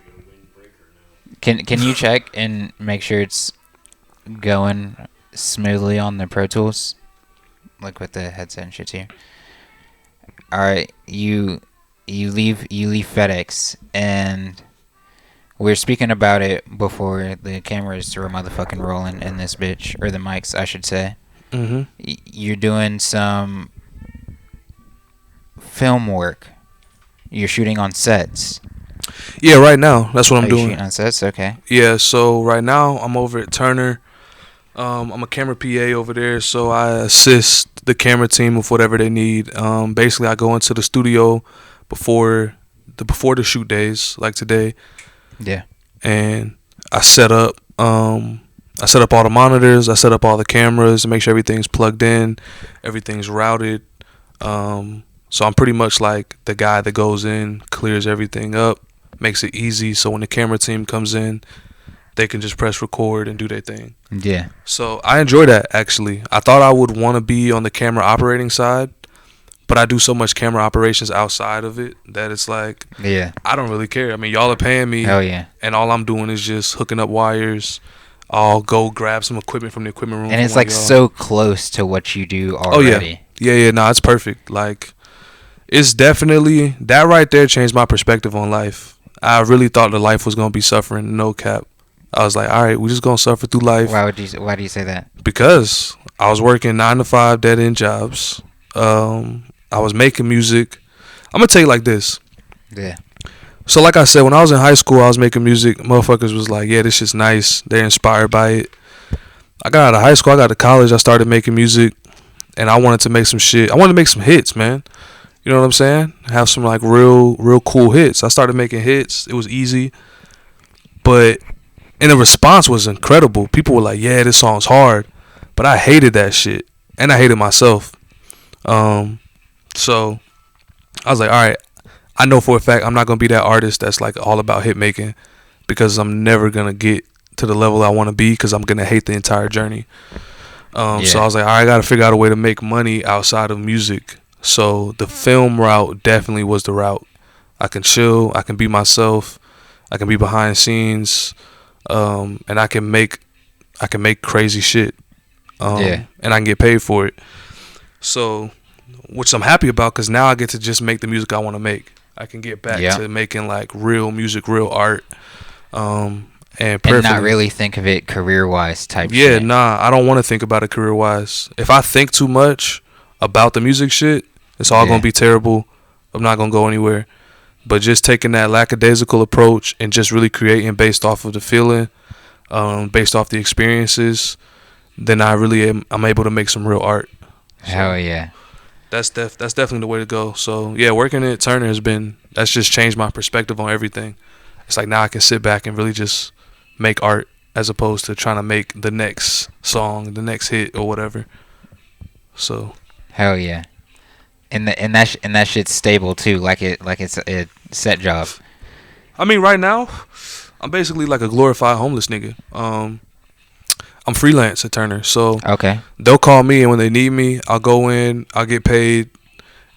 Can you check and make sure it's going smoothly on the Pro Tools, like with the headset and shit here? All right, you leave FedEx, and we're speaking about it before the cameras were motherfucking rolling in this bitch, or the mics, I should say. You're doing some film work. You're shooting on sets. Yeah, right now that's what I'm doing. Shooting on sets, okay. Yeah, so right now I'm over at Turner. I'm a camera PA over there, so I assist the camera team with whatever they need. Basically, I go into the studio before the shoot days, like today. Yeah. And I set up all the monitors, I set up all the cameras, and make sure everything's plugged in, everything's routed. So I'm pretty much like the guy that goes in, clears everything up, makes it easy, so when the camera team comes in, they can just press record and do their thing. Yeah. So I enjoy that, actually. I thought I would want to be on the camera operating side, but I do so much camera operations outside of it that it's like, I don't really care. I mean, y'all are paying me. Hell yeah. And all I'm doing is just hooking up wires. I'll go grab some equipment from the equipment room. And it's like so close to what you do already. Oh, yeah. Yeah, it's perfect. Like, it's definitely, that right there changed my perspective on life. I really thought that life was going to be suffering, no cap. I was like, all right, we're just going to suffer through life. Why do you say that? Because I was working 9 to 5 dead-end jobs. I was making music. I'm gonna tell you like this. Yeah. So like I said, when I was in high school, I was making music. Motherfuckers was like, yeah, this shit's nice. They're inspired by it. I got out of high school. I got to college. I started making music, and I wanted to make some shit. I wanted to make some hits, man. You know what I'm saying? Have some like real cool hits. I started making hits. It was easy, but and the response was incredible. People were like, yeah, this song's hard, but I hated that shit, and I hated myself. So I was like, all right, I know for a fact I'm not gonna be that artist that's like all about hit making, because I'm never gonna get to the level I want to be, because I'm gonna hate the entire journey. So I was like, all right, I gotta figure out a way to make money outside of music. So the film route definitely was the route. I can chill, I can be myself, I can be behind scenes, and I can make crazy shit, and I can get paid for it. So, which I'm happy about, because now I get to just make the music I want to make. I can get back to making like real music, real art, and not really think of it career-wise type yeah, shit. nah, I don't want to think about it career-wise. If I think too much about the music shit, it's all gonna be terrible. I'm not gonna go anywhere. But just taking that lackadaisical approach and just really creating based off of the feeling, based off the experiences, then I'm able to make some real art. So Hell yeah. that's definitely the way to go. So yeah, working at Turner that's just changed my perspective on everything. It's like now I can sit back and really just make art, as opposed to trying to make the next song, the next hit or whatever. So Hell yeah. And that shit's stable too, like it's a set job. I mean, right now, I'm basically like a glorified homeless nigga. I'm freelance at Turner, so Okay. they'll call me, and when they need me, I'll go in, I'll get paid,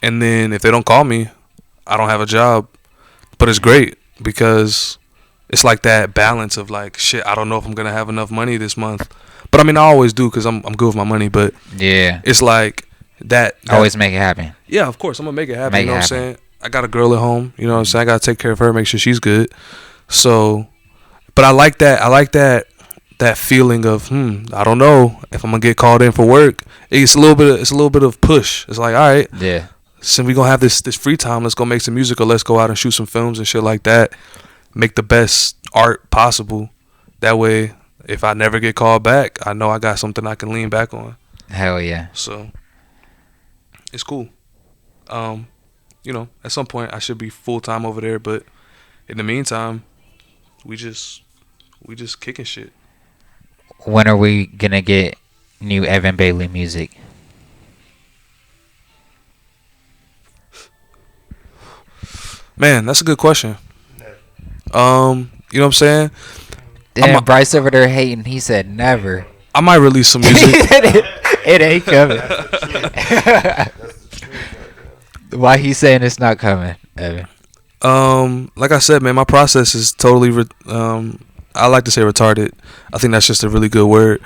and then if they don't call me, I don't have a job. But it's great, because it's like that balance of like, shit, I don't know if I'm gonna have enough money this month, but I mean, I always do, because I'm good with my money. But Yeah. it's like that Always make it happen. Yeah, of course, I'm gonna make it happen. Make You know it what I'm happen. saying? I got a girl at home. You know what I'm saying? I gotta take care of her, make sure she's good. So, but I like that feeling of I don't know if I'm gonna get called in for work. It's a little bit of push. It's like, all right, Yeah. since we gonna have this free time, let's go make some music, or let's go out and shoot some films and shit like that. Make the best art possible. That way, if I never get called back, I know I got something I can lean back on. Hell yeah. So it's cool. At some point I should be full time over there, but in the meantime, we just kicking shit. When are we gonna get new Evan Bailey music? Man, that's a good question. You know what I'm saying? Damn, Bryce over there hating. He said never. I might release some music. It ain't coming. Why he saying it's not coming, Evan? Like I said, man, my process is totally I like to say retarded. I think that's just a really good word.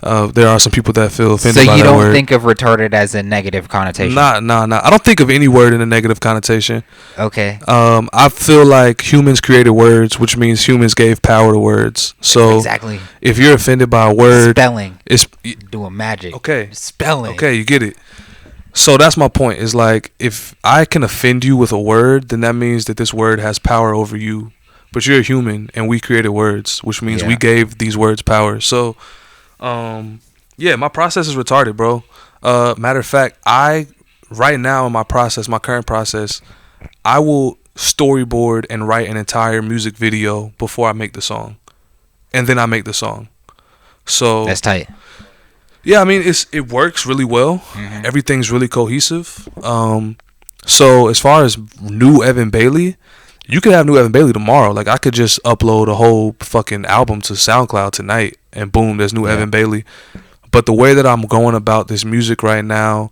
There are some people that feel offended by that word. So you don't think of retarded as a negative connotation? Nah. I don't think of any word in a negative connotation. Okay. I feel like humans created words, which means humans gave power to words. So exactly. If you're offended by a word, spelling, it's doing magic. Okay. Spelling. Okay, you get it. So that's my point. Is like, if I can offend you with a word, then that means that this word has power over you. But you're a human, and we created words, which means we gave these words power. So, yeah, my process is retarded, bro. Matter of fact, right now in my current process, I will storyboard and write an entire music video before I make the song, and then I make the song. So that's tight. Yeah, I mean, it works really well. Mm-hmm. Everything's really cohesive. So as far as new Evan Bailey, you could have new Evan Bailey tomorrow. Like, I could just upload a whole fucking album to SoundCloud tonight, and boom, there's new Evan Bailey. But the way that I'm going about this music right now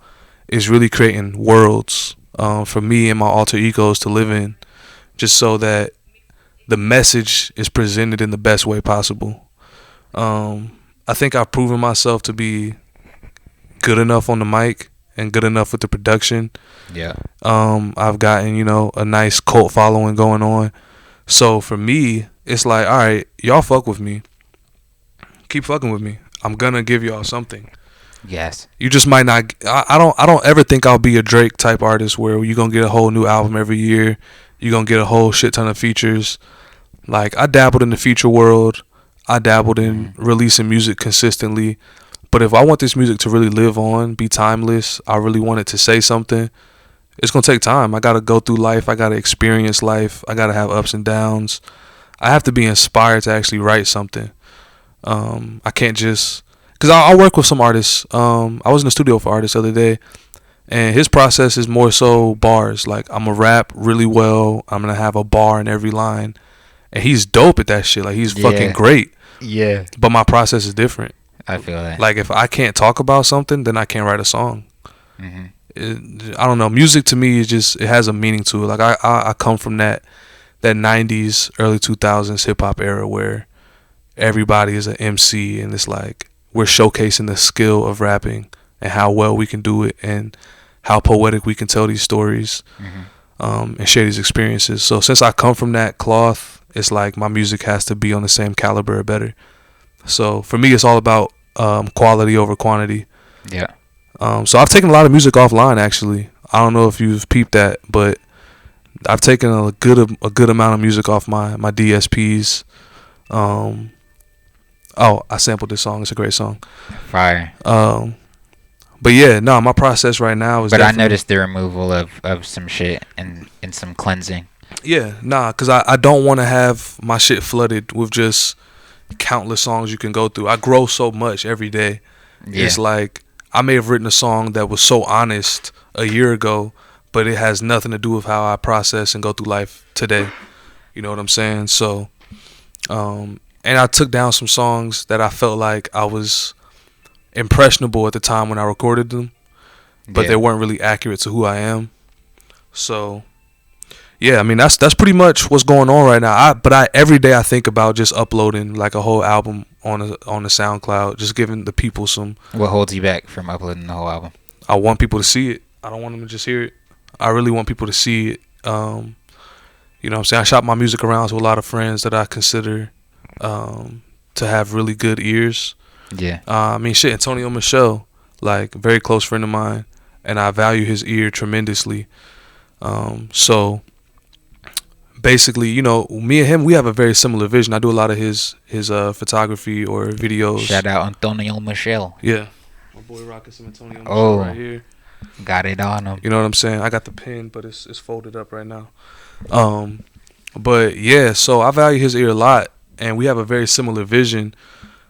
is really creating worlds for me and my alter egos to live in, just so that the message is presented in the best way possible. I think I've proven myself to be good enough on the mic and good enough with the production. Yeah. I've gotten, a nice cult following going on. So for me, it's like, all right, y'all fuck with me. Keep fucking with me. I'm gonna give y'all something. Yes. You just might not. I don't ever think I'll be a Drake type artist where you're gonna get a whole new album every year. You're gonna get a whole shit ton of features. Like, I dabbled in the feature world. I dabbled in releasing music consistently. But if I want this music to really live on, be timeless, I really want it to say something, it's gonna take time. I gotta go through life. I gotta experience life. I gotta have ups and downs. I have to be inspired to actually write something. I can't just, cause I work with some artists. I was in the studio for artists the other day, and his process is more so bars. Like, I'm gonna rap really well. I'm gonna have a bar in every line, and he's dope at that shit. Like, he's fucking great. Yeah. But my process is different. I feel that. Like, if I can't talk about something, then I can't write a song. I don't know. Music to me is just, it has a meaning to it. Like, I come from that 90s, early 2000s hip hop era where everybody is an MC, and it's like we're showcasing the skill of rapping and how well we can do it and how poetic we can tell these stories, and share these experiences. So since I come from that cloth, it's like my music has to be on the same caliber or better. So for me, it's all about quality over quantity. Yeah. So I've taken a lot of music offline, actually. I don't know if you've peeped that, but I've taken a good amount of music off my DSPs. I sampled this song. It's a great song. Fire. But yeah, no, my process right now is. But I noticed the removal of some shit and some cleansing. Yeah, nah, because I don't want to have my shit flooded with just countless songs you can go through. I grow so much every day. Yeah. It's like, I may have written a song that was so honest a year ago, but it has nothing to do with how I process and go through life today. You know what I'm saying? So, and I took down some songs that I felt like I was impressionable at the time when I recorded them, but they weren't really accurate to who I am. So, yeah, I mean, that's pretty much what's going on right now. But every day I think about just uploading like a whole album on the SoundCloud, just giving the people some. What holds you back from uploading the whole album? I want people to see it. I don't want them to just hear it. I really want people to see it. You know what I'm saying? I shop my music around to a lot of friends that I consider to have really good ears. Yeah. I mean, shit, Antonio Michelle, like, a very close friend of mine, and I value his ear tremendously. So basically, you know, me and him, we have a very similar vision. I do a lot of his photography or videos. Shout out Antonio Michelle. Yeah. My boy rocking some Antonio Michelle right here. Got it on him. You know what I'm saying? I got the pen, but it's folded up right now. But yeah, so I value his ear a lot, and we have a very similar vision.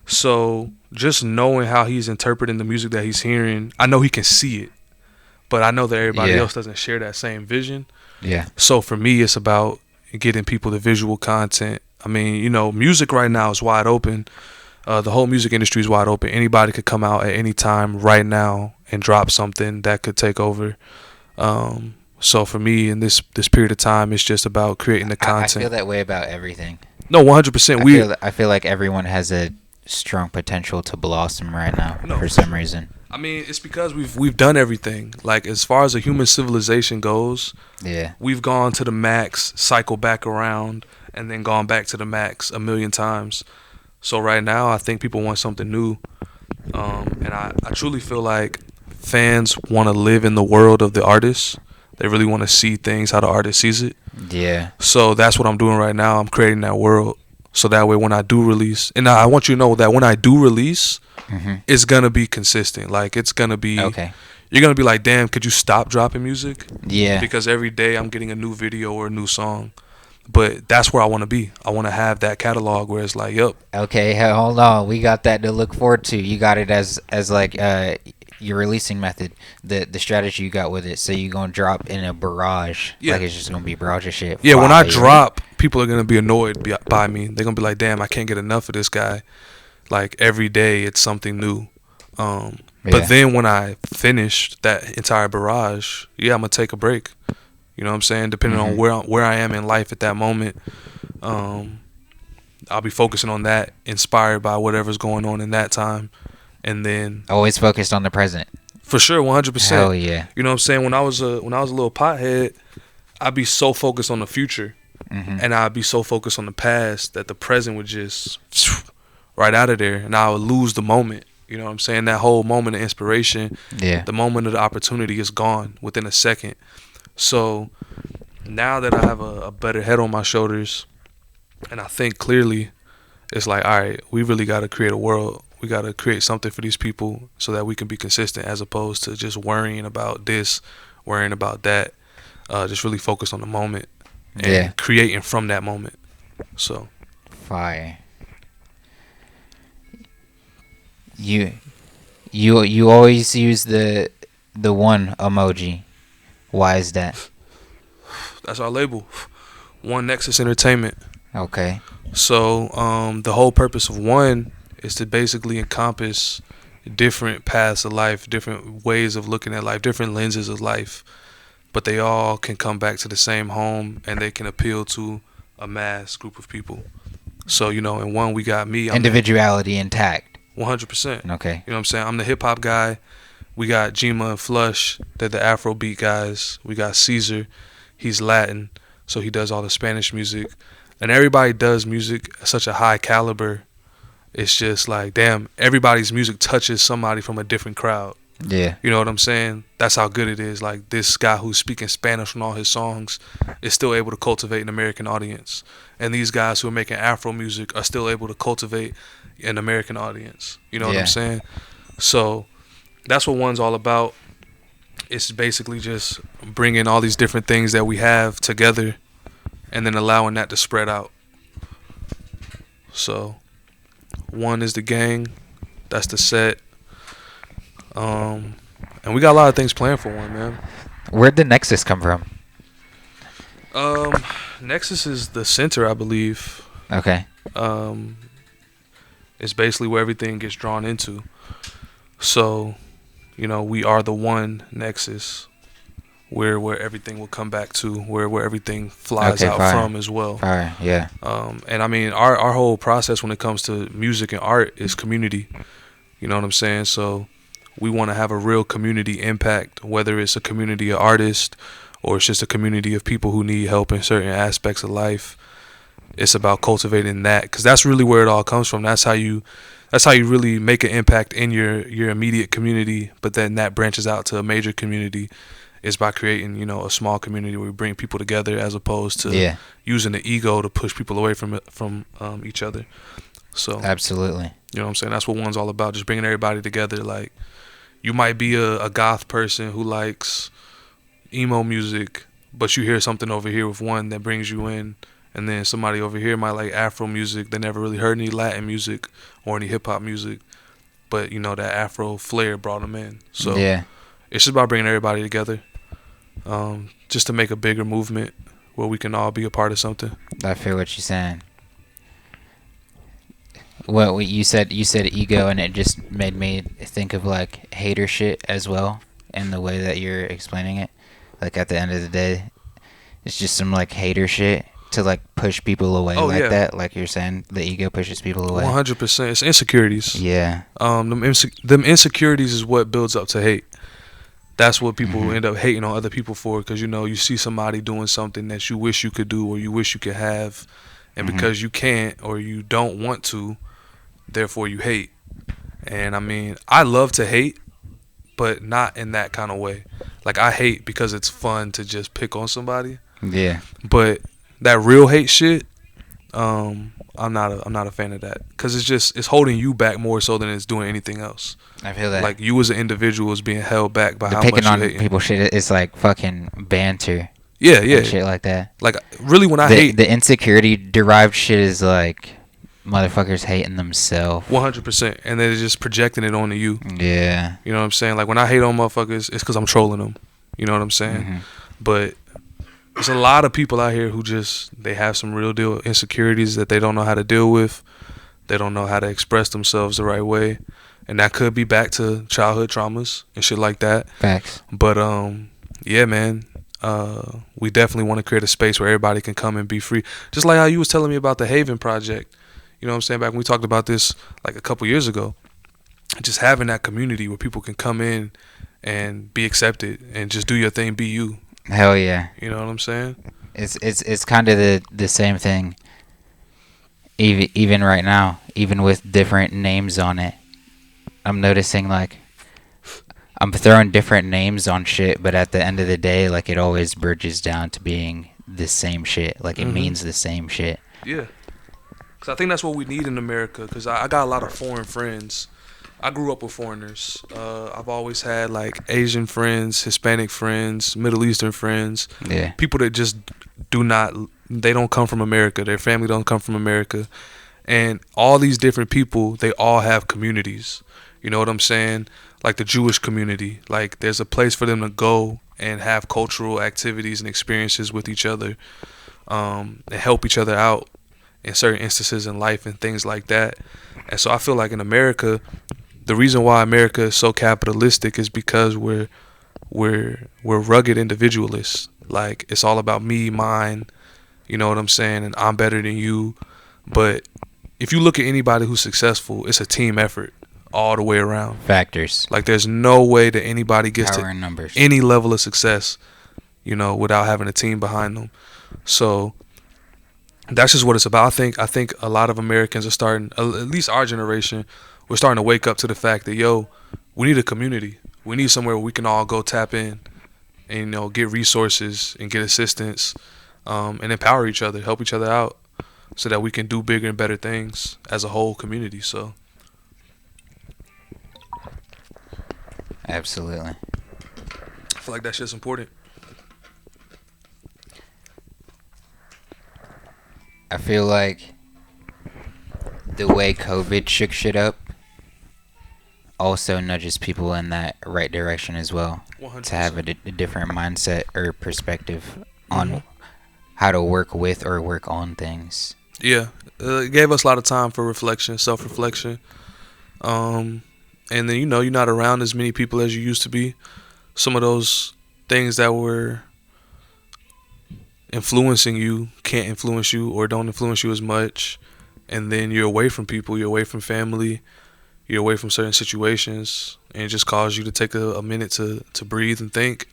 So just knowing how he's interpreting the music that he's hearing, I know he can see it, but I know that everybody else doesn't share that same vision. Yeah. So for me, it's about getting people the visual content. I mean, you know, music right now is wide open. The whole music industry is wide open. Anybody could come out at any time right now and drop something that could take over. So for me, in this period of time, it's just about creating the content. I feel that way about everything. No, 100%. I feel like everyone has a strong potential to blossom right now for some reason. I mean, it's because we've done everything. Like, as far as a human civilization goes, we've gone to the max, cycled back around, and then gone back to the max a million times. So right now, I think people want something new. And I truly feel like fans want to live in the world of the artist. They really want to see things how the artist sees it. Yeah. So that's what I'm doing right now. I'm creating that world. So that way when I do release, and I want you to know that when I do release, it's going to be consistent. Like, it's going to be, okay. You're going to be like, damn, could you stop dropping music? Yeah. Because every day I'm getting a new video or a new song. But that's where I want to be. I want to have that catalog where it's like, yep. Okay, hold on. We got that to look forward to. You got it as like your releasing method, the strategy you got with it. So you gonna drop in a barrage, like it's just gonna be a barrage of shit. Yeah, when I drop, people are gonna be annoyed by me. They're gonna be like, damn, I can't get enough of this guy. Like, every day it's something new. But then when I finish that entire barrage, I'm gonna take a break. You know what I'm saying? Depending on where I am in life at that moment, I'll be focusing on that, inspired by whatever's going on in that time, and then always focused on the present. For sure, 100%. Hell yeah. You know what I'm saying? When I was a little pothead, I'd be so focused on the future, and I'd be so focused on the past that the present would just right out of there, and I would lose the moment. You know what I'm saying? That whole moment of inspiration, Yeah. the moment of the opportunity is gone within a second. So now that I have a better head on my shoulders and I think clearly, it's like, all right, we really got to create a world. We got to create something for these people so that we can be consistent, as opposed to just worrying about this, worrying about that. Just really focus on the moment and Yeah. creating from that moment. So Fire. You always use the one emoji. Why is that? that's our label, One Nexus Entertainment. Okay. So the whole purpose of One is to basically encompass different paths of life, different ways of looking at life, different lenses of life, but they all can come back to the same home and they can appeal to a mass group of people. So, you know, in One we got me. Individuality intact. 100%. Okay. You know what I'm saying? I'm the hip hop guy. We got Jima and Flush, they're the Afrobeat guys. We got Caesar, he's Latin, so he does all the Spanish music. And everybody does music at such a high caliber. It's just like, damn, everybody's music touches somebody from a different crowd. Yeah. You know what I'm saying? That's how good it is. Like, this guy who's speaking Spanish on all his songs is still able to cultivate an American audience. And these guys who are making Afro music are still able to cultivate an American audience. You know what Yeah. I'm saying? So that's what One's all about. It's basically just bringing all these different things that we have together and then allowing that to spread out. So One is the gang. That's the set. And we got a lot of things planned for One, man. Where'd the Nexus come from? Nexus is the center, I believe. Okay. It's basically where everything gets drawn into. So, you know, we are the one Nexus, where everything will come back to, where everything flies Okay, out fire. from as well. Fire. Yeah. And I mean, our whole process when it comes to music and art is community. You know what I'm saying? So we want to have a real community impact, whether it's a community of artists or it's just a community of people who need help in certain aspects of life. It's about cultivating that, because that's really where it all comes from. That's how you really make an impact in your immediate community, but then that branches out to a major community, is by creating, you know, a small community where we bring people together, as opposed to using the ego to push people away from each other. So Absolutely. you know what I'm saying? That's what One's all about, just bringing everybody together. Like, you might be a goth person who likes emo music, but you hear something over here with One that brings you in, and then somebody over here might like Afro music. They never really heard any Latin music or any hip hop music, but you know, that Afro flair brought them in. So Yeah. it's just about bringing everybody together, just to make a bigger movement where we can all be a part of something. I feel what you're saying. Well, you said ego, and it just made me think of like hater shit as well, in the way that you're explaining it. Like, at the end of the day, it's just some like hater shit to like push people away that. Like you're saying, the ego pushes people away. 100%. It's insecurities. Yeah. Them insecurities is what builds up to hate. That's what people end up hating on other people for, because, you know, you see somebody doing something that you wish you could do or you wish you could have, and because you can't or you don't want to, therefore you hate. And I mean, I love to hate, but not in that kind of way. Like, I hate because it's fun to just pick on somebody. Yeah. But that real hate shit, I'm not a fan of that, because it's holding you back more so than it's doing anything else. I feel that. Like, you as an individual is being held back by The how picking much you on hate. people shit is like fucking banter. Yeah, And shit like that. Like, really, when I hate, The insecurity derived shit is like motherfuckers hating themselves. 100%, and they're just projecting it onto you. Yeah. You know what I'm saying? Like, when I hate on motherfuckers, it's because I'm trolling them. You know what I'm saying? But there's a lot of people out here who they have some real deal insecurities that they don't know how to deal with. They don't know how to express themselves the right way. And that could be back to childhood traumas and shit like that. Facts. But, yeah, man, we definitely want to create a space where everybody can come and be free. Just like how you was telling me about the Haven Project. You know what I'm saying? Back when we talked about this like a couple years ago. Just having that community where people can come in and be accepted and just do your thing, be you. Hell yeah. You know what I'm saying? It's kind of the same thing. Even right now, even with different names on it. I'm noticing like I'm throwing different names on shit, but at the end of the day, like it always bridges down to being the same shit. Like it means the same shit. Yeah. Because I think that's what we need in America. Because I got a lot of foreign friends. I grew up with foreigners. I've always had like Asian friends, Hispanic friends, Middle Eastern friends. Yeah. People that just they don't come from America. Their family don't come from America. And all these different people, they all have communities. You know what I'm saying? Like the Jewish community. Like there's a place for them to go and have cultural activities and experiences with each other, and help each other out in certain instances in life and things like that. And so I feel like in America, the reason why America is so capitalistic is because we're rugged individualists. Like it's all about me, mine, you know what I'm saying, and I'm better than you. But if you look at anybody who's successful, it's a team effort all the way around. Factors. Like there's no way that anybody gets Power to in numbers. any level of success, you know, without having a team behind them. So that's just what it's about. I think a lot of Americans are starting, at least our generation, we're starting to wake up to the fact that we need a community. We need somewhere where we can all go tap in and, you know, get resources and get assistance, and empower each other, help each other out, so that we can do bigger and better things as a whole community. So Absolutely. I feel like that shit's important. I feel like the way COVID shook shit up also nudges people in that right direction as well. 100%. To have a different mindset or perspective on how to work with or work on things. Yeah, it gave us a lot of time for reflection, self-reflection. And then, you know, you're not around as many people as you used to be. Some of those things that were influencing you can't influence you or don't influence you as much. And then you're away from people, you're away from family, you're away from certain situations, and it just caused you to take a minute to breathe and think.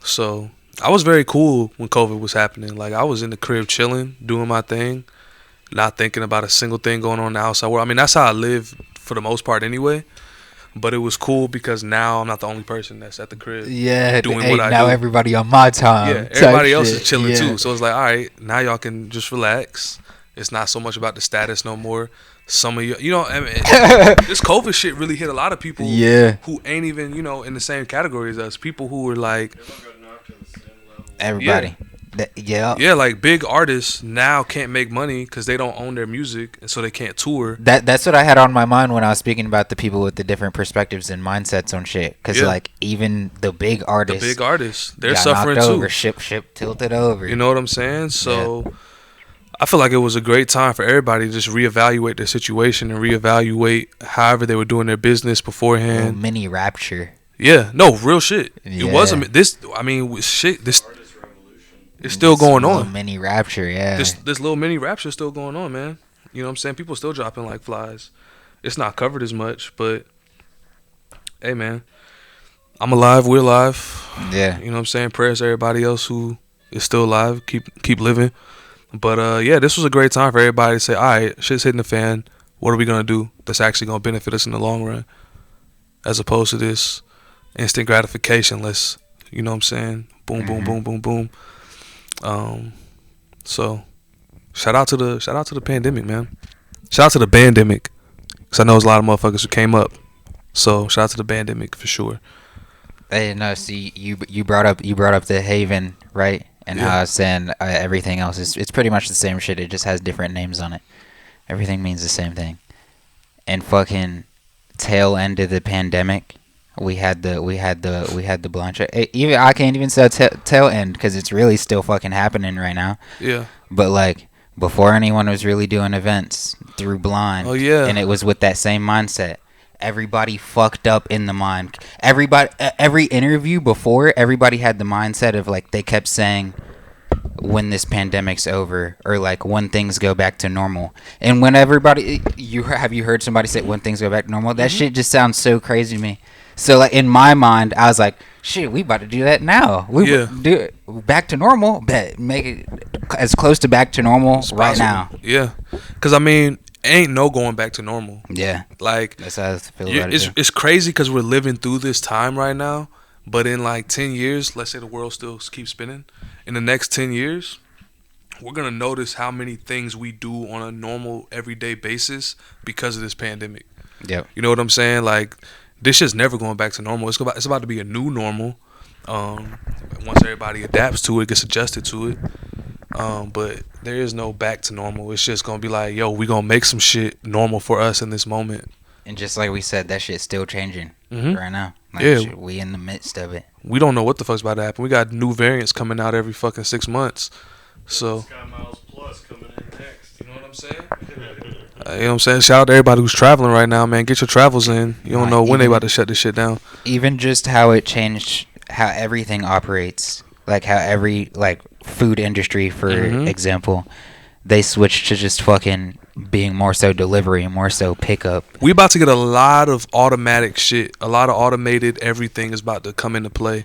So I was very cool when COVID was happening. Like I was in the crib chilling, doing my thing, not thinking about a single thing going on in the outside world. I mean, that's how I live for the most part anyway. But it was cool because now I'm not the only person that's at the crib. Yeah, doing hey, what I now do. everybody on my time. Yeah, everybody else is chilling too. So it's like, all right, now y'all can just relax. It's not so much about the status no more. Some of you know, I mean, this COVID shit really hit a lot of people who ain't even, you know, in the same category as us. People who were like, everybody. Yeah, like big artists now can't make money because they don't own their music, and so they can't tour. That's what I had on my mind when I was speaking about the people with the different perspectives and mindsets on shit. Because like even the big artists, they're got suffering knocked too. Over, ship tilted over. You know what I'm saying? So I feel like it was a great time for everybody to just reevaluate their situation and reevaluate however they were doing their business beforehand. Mini rapture. Yeah, no, real shit. Yeah. It wasn't this. I mean, shit. This. It's still going on. Mini rapture, yeah. This little mini rapture is still going on, man. You know what I'm saying? People still dropping like flies. It's not covered as much, but hey, man, I'm alive. We're alive. Yeah. You know what I'm saying? Prayers to everybody else who is still alive. Keep living. But yeah, this was a great time for everybody to say, all right, shit's hitting the fan. What are we gonna do that's actually gonna benefit us in the long run, as opposed to this instant gratification? Let's, you know what I'm saying? Boom, boom, boom, boom, boom. So shout out to the pandemic, man. Shout out to the bandemic, because I know there's a lot of motherfuckers who came up. So shout out to the bandemic for sure. Hey, no, see, you brought up the Haven, right? And how I was saying everything else it's pretty much the same shit. It just has different names on it. Everything means the same thing. And fucking tail end of the pandemic, we had the BLYND. Even I can't even say tail end because it's really still fucking happening right now. Yeah. But like before anyone was really doing events through BLYND. Oh yeah. And it was with that same mindset. Everybody fucked up in the mind. Every interview before, everybody had the mindset of like they kept saying when this pandemic's over or like when things go back to normal. And when everybody, have you heard somebody say when things go back to normal? That shit just sounds so crazy to me. So like in my mind, I was like, shit, we about to do that now. We do it back to normal. Bet make it as close to back to normal right now. Yeah, because I mean, ain't no going back to normal. Yeah, Like, that's how I feel about it. it's Too. it's crazy because we're living through this time right now. But in like 10 years, let's say the world still keeps spinning. In the next 10 years, we're gonna notice how many things we do on a normal everyday basis because of this pandemic. Yep. You know what I'm saying? Like, this shit's never going back to normal. It's about to be a new normal. Once everybody adapts to it, gets adjusted to it. But there is no back to normal. It's just gonna be like, yo, we gonna make some shit normal for us in this moment. And just like we said, that shit's still changing Mhm. right now. Like, Yeah. shit, we in the midst of it. We don't know what the fuck's about to happen. We got new variants coming out every fucking 6 months. So, Sky Miles Plus coming in next. you know what I'm saying? You know what I'm saying? Shout out to everybody who's traveling right now, man. Get your travels in. You don't know when they about to shut this shit down. Even just how it changed how everything operates, like how every like food industry, for example, they switched to just fucking being more so delivery, more so pickup. We about to get a lot of automatic shit. A lot of automated everything is about to come into play.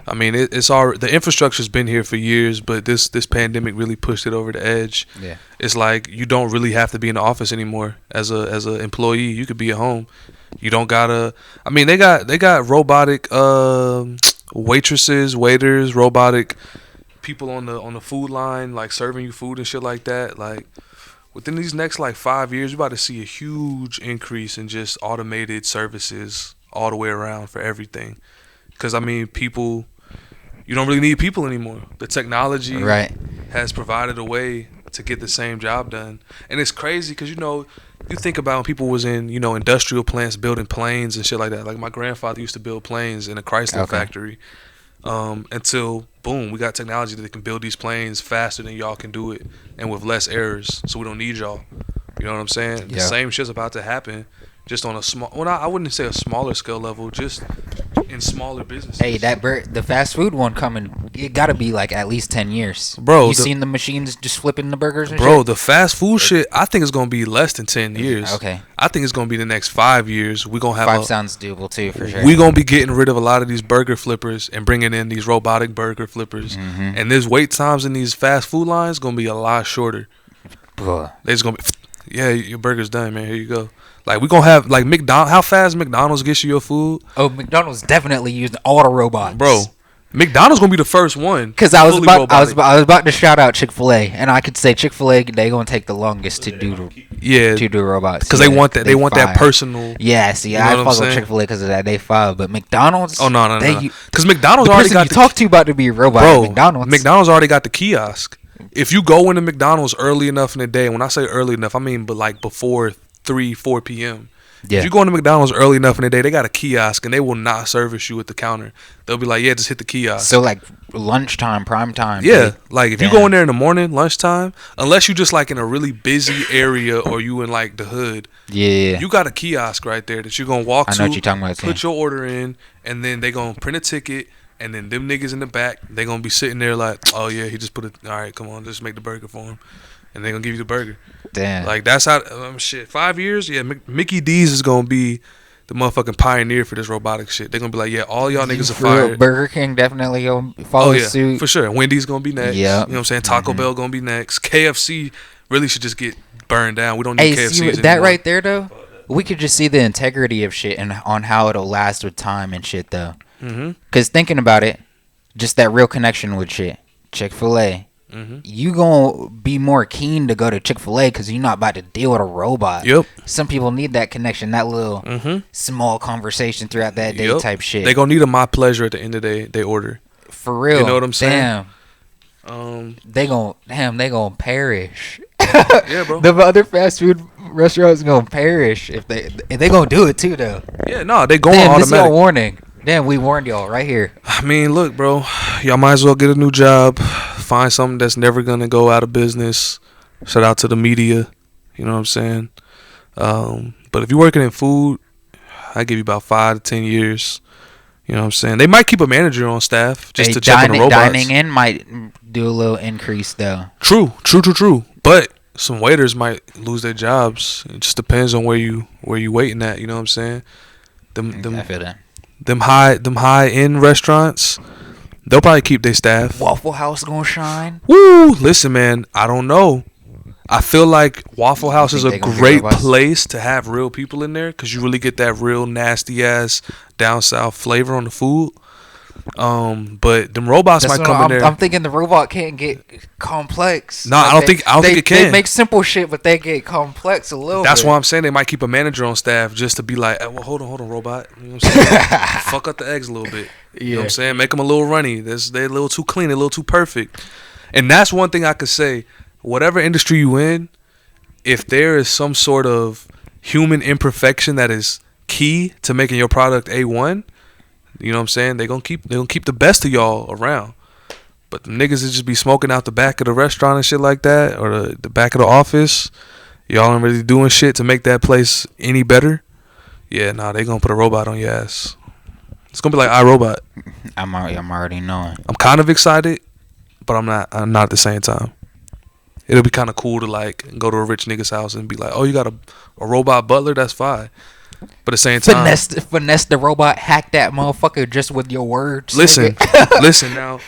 I mean, it's already, the infrastructure's been here for years, but this pandemic really pushed it over the edge. Yeah. It's like you don't really have to be in the office anymore as a employee. You could be at home. You don't gotta. I mean, they got robotic waitresses, waiters, robotic people on the food line, like serving you food and shit like that. Like, within these next like 5 years, you're about to see a huge increase in just automated services all the way around for everything. Because, I mean, people, you don't really need people anymore. The technology has provided a way to get the same job done. And it's crazy because, you know, you think about when people was in, you know, industrial plants building planes and shit like that. Like, my grandfather used to build planes in a Chrysler factory. Until, boom, we got technology that can build these planes faster than y'all can do it and with less errors. So we don't need y'all. You know what I'm saying? The same shit's about to happen, just on a small, well, I wouldn't say a smaller scale level, just in smaller businesses. Hey, the fast food one coming, it gotta be like at least 10 years. Bro, you seen the machines just flipping the burgers and bro, shit? the fast food shit, I think it's gonna be less than 10 years. Okay. I think it's gonna be the next 5 years. We're gonna have 5 sounds doable too, for sure. We're gonna be getting rid of a lot of these burger flippers and bringing in these robotic burger flippers. And this wait times in these fast food lines gonna be a lot shorter. Bruh. They just gonna be, yeah, your burger's done, man. Here you go. Like, we gonna have like McDonald's. How fast McDonald's gets you your food? Oh, McDonald's definitely used auto robots, Bro. McDonald's gonna be the first one. Because I was about to shout out Chick-fil-A, and I could say Chick-fil-A, they gonna take the longest to do robots. Because they want that. They want that personal. Yeah, see, I fuck with Chick-fil-A because of that. They file, but McDonald's. Oh no. Because McDonald's the already person got you the talk to about to be a robot. bro. At McDonald's already got the kiosk. If you go into McDonald's early enough in the day, when I say early enough, I mean but like before 3-4 p.m. Yeah. If you go into McDonald's early enough in the day, they got a kiosk and they will not service you at the counter. They'll be like, yeah, just hit the kiosk. So like lunchtime, prime time. Yeah, like if you go in there in the morning, lunchtime, unless you just like in a really busy area or you in like the hood, you got a kiosk right there that you're gonna walk to. I know what you're talking about. Put your order in, and then they gonna print a ticket, and then them niggas in the back, they gonna be sitting there like, oh yeah, he just put it. All right, come on, just make the burger for him, and they gonna give you the burger. Damn. Like that's how shit. 5 years, yeah. Mickey D's is gonna be the motherfucking pioneer for this robotic shit. They're gonna be like, yeah, all y'all niggas are fired. Burger King definitely gonna follow suit. For sure. Wendy's gonna be next. Yeah. You know what I'm saying? Taco Bell gonna be next. KFC really should just get burned down. We don't need KFCs see, anymore. that right there though, we could just see the integrity of shit and on how it'll last with time and shit though. Because thinking about it, just that real connection with shit. Chick-fil-A. You gonna be more keen to go to Chick-fil-A because you're not about to deal with a robot. Yep. Some people need that connection, that little small conversation throughout that day type shit. They gonna need a my pleasure at the end of they order. For real. You know what I'm saying? Damn. They gonna perish. Yeah, bro. The other fast food restaurants gonna perish if they gonna do it too though. Yeah, no, they going Damn, this automatic. is your warning. Damn, we warned y'all right here. I mean, look, bro, y'all might as well get a new job, find something that's never gonna go out of business. Shout out to the media, you know what I'm saying? But if you're working in food, I give you about 5 to 10 years. You know what I'm saying? They might keep a manager on staff just to check on the robots. Dining in might do a little increase though. True. But some waiters might lose their jobs. It just depends on where you waiting at. You know what I'm saying? I feel that. Them high end restaurants, they'll probably keep their staff. Waffle House gonna shine. Woo! Listen, man, I don't know. I feel like Waffle House You is think a they gonna be great robots? place to have real people in there because you really get that real nasty ass down south flavor on the food. But them robots That's might what come in there. I'm thinking the robot can't get complex. No, I don't think it They can. make simple shit, but they get complex a little That's bit. why I'm saying they might keep a manager on staff just to be like, well, hold on, robot. You know what I'm saying? Fuck up the eggs a little bit. You know what I'm saying? Make them a little runny. They're a little too clean, a little too perfect. And that's one thing I could say. Whatever industry you in, if there is some sort of human imperfection that is key to making your product A1, you know what I'm saying? They're gonna keep the best of y'all around. But the niggas that just be smoking out the back of the restaurant and shit like that, or the back of the office, y'all aren't really doing shit to make that place any better. Yeah, nah, they gonna put a robot on your ass. It's gonna be like iRobot. I'm already knowing. I'm kind of excited, but I'm not at the same time. It'll be kind of cool to like go to a rich nigga's house and be like, oh, you got a robot butler? That's fine. But at the same time, Finesse the robot, hack that motherfucker just with your words. listen, nigga. listen now.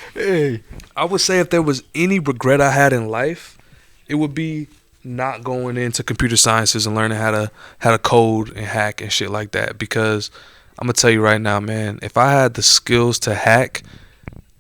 I would say if there was any regret I had in life, it would be not going into computer sciences and learning how to code and hack and shit like that. Because I'm gonna tell you right now, man, if I had the skills to hack,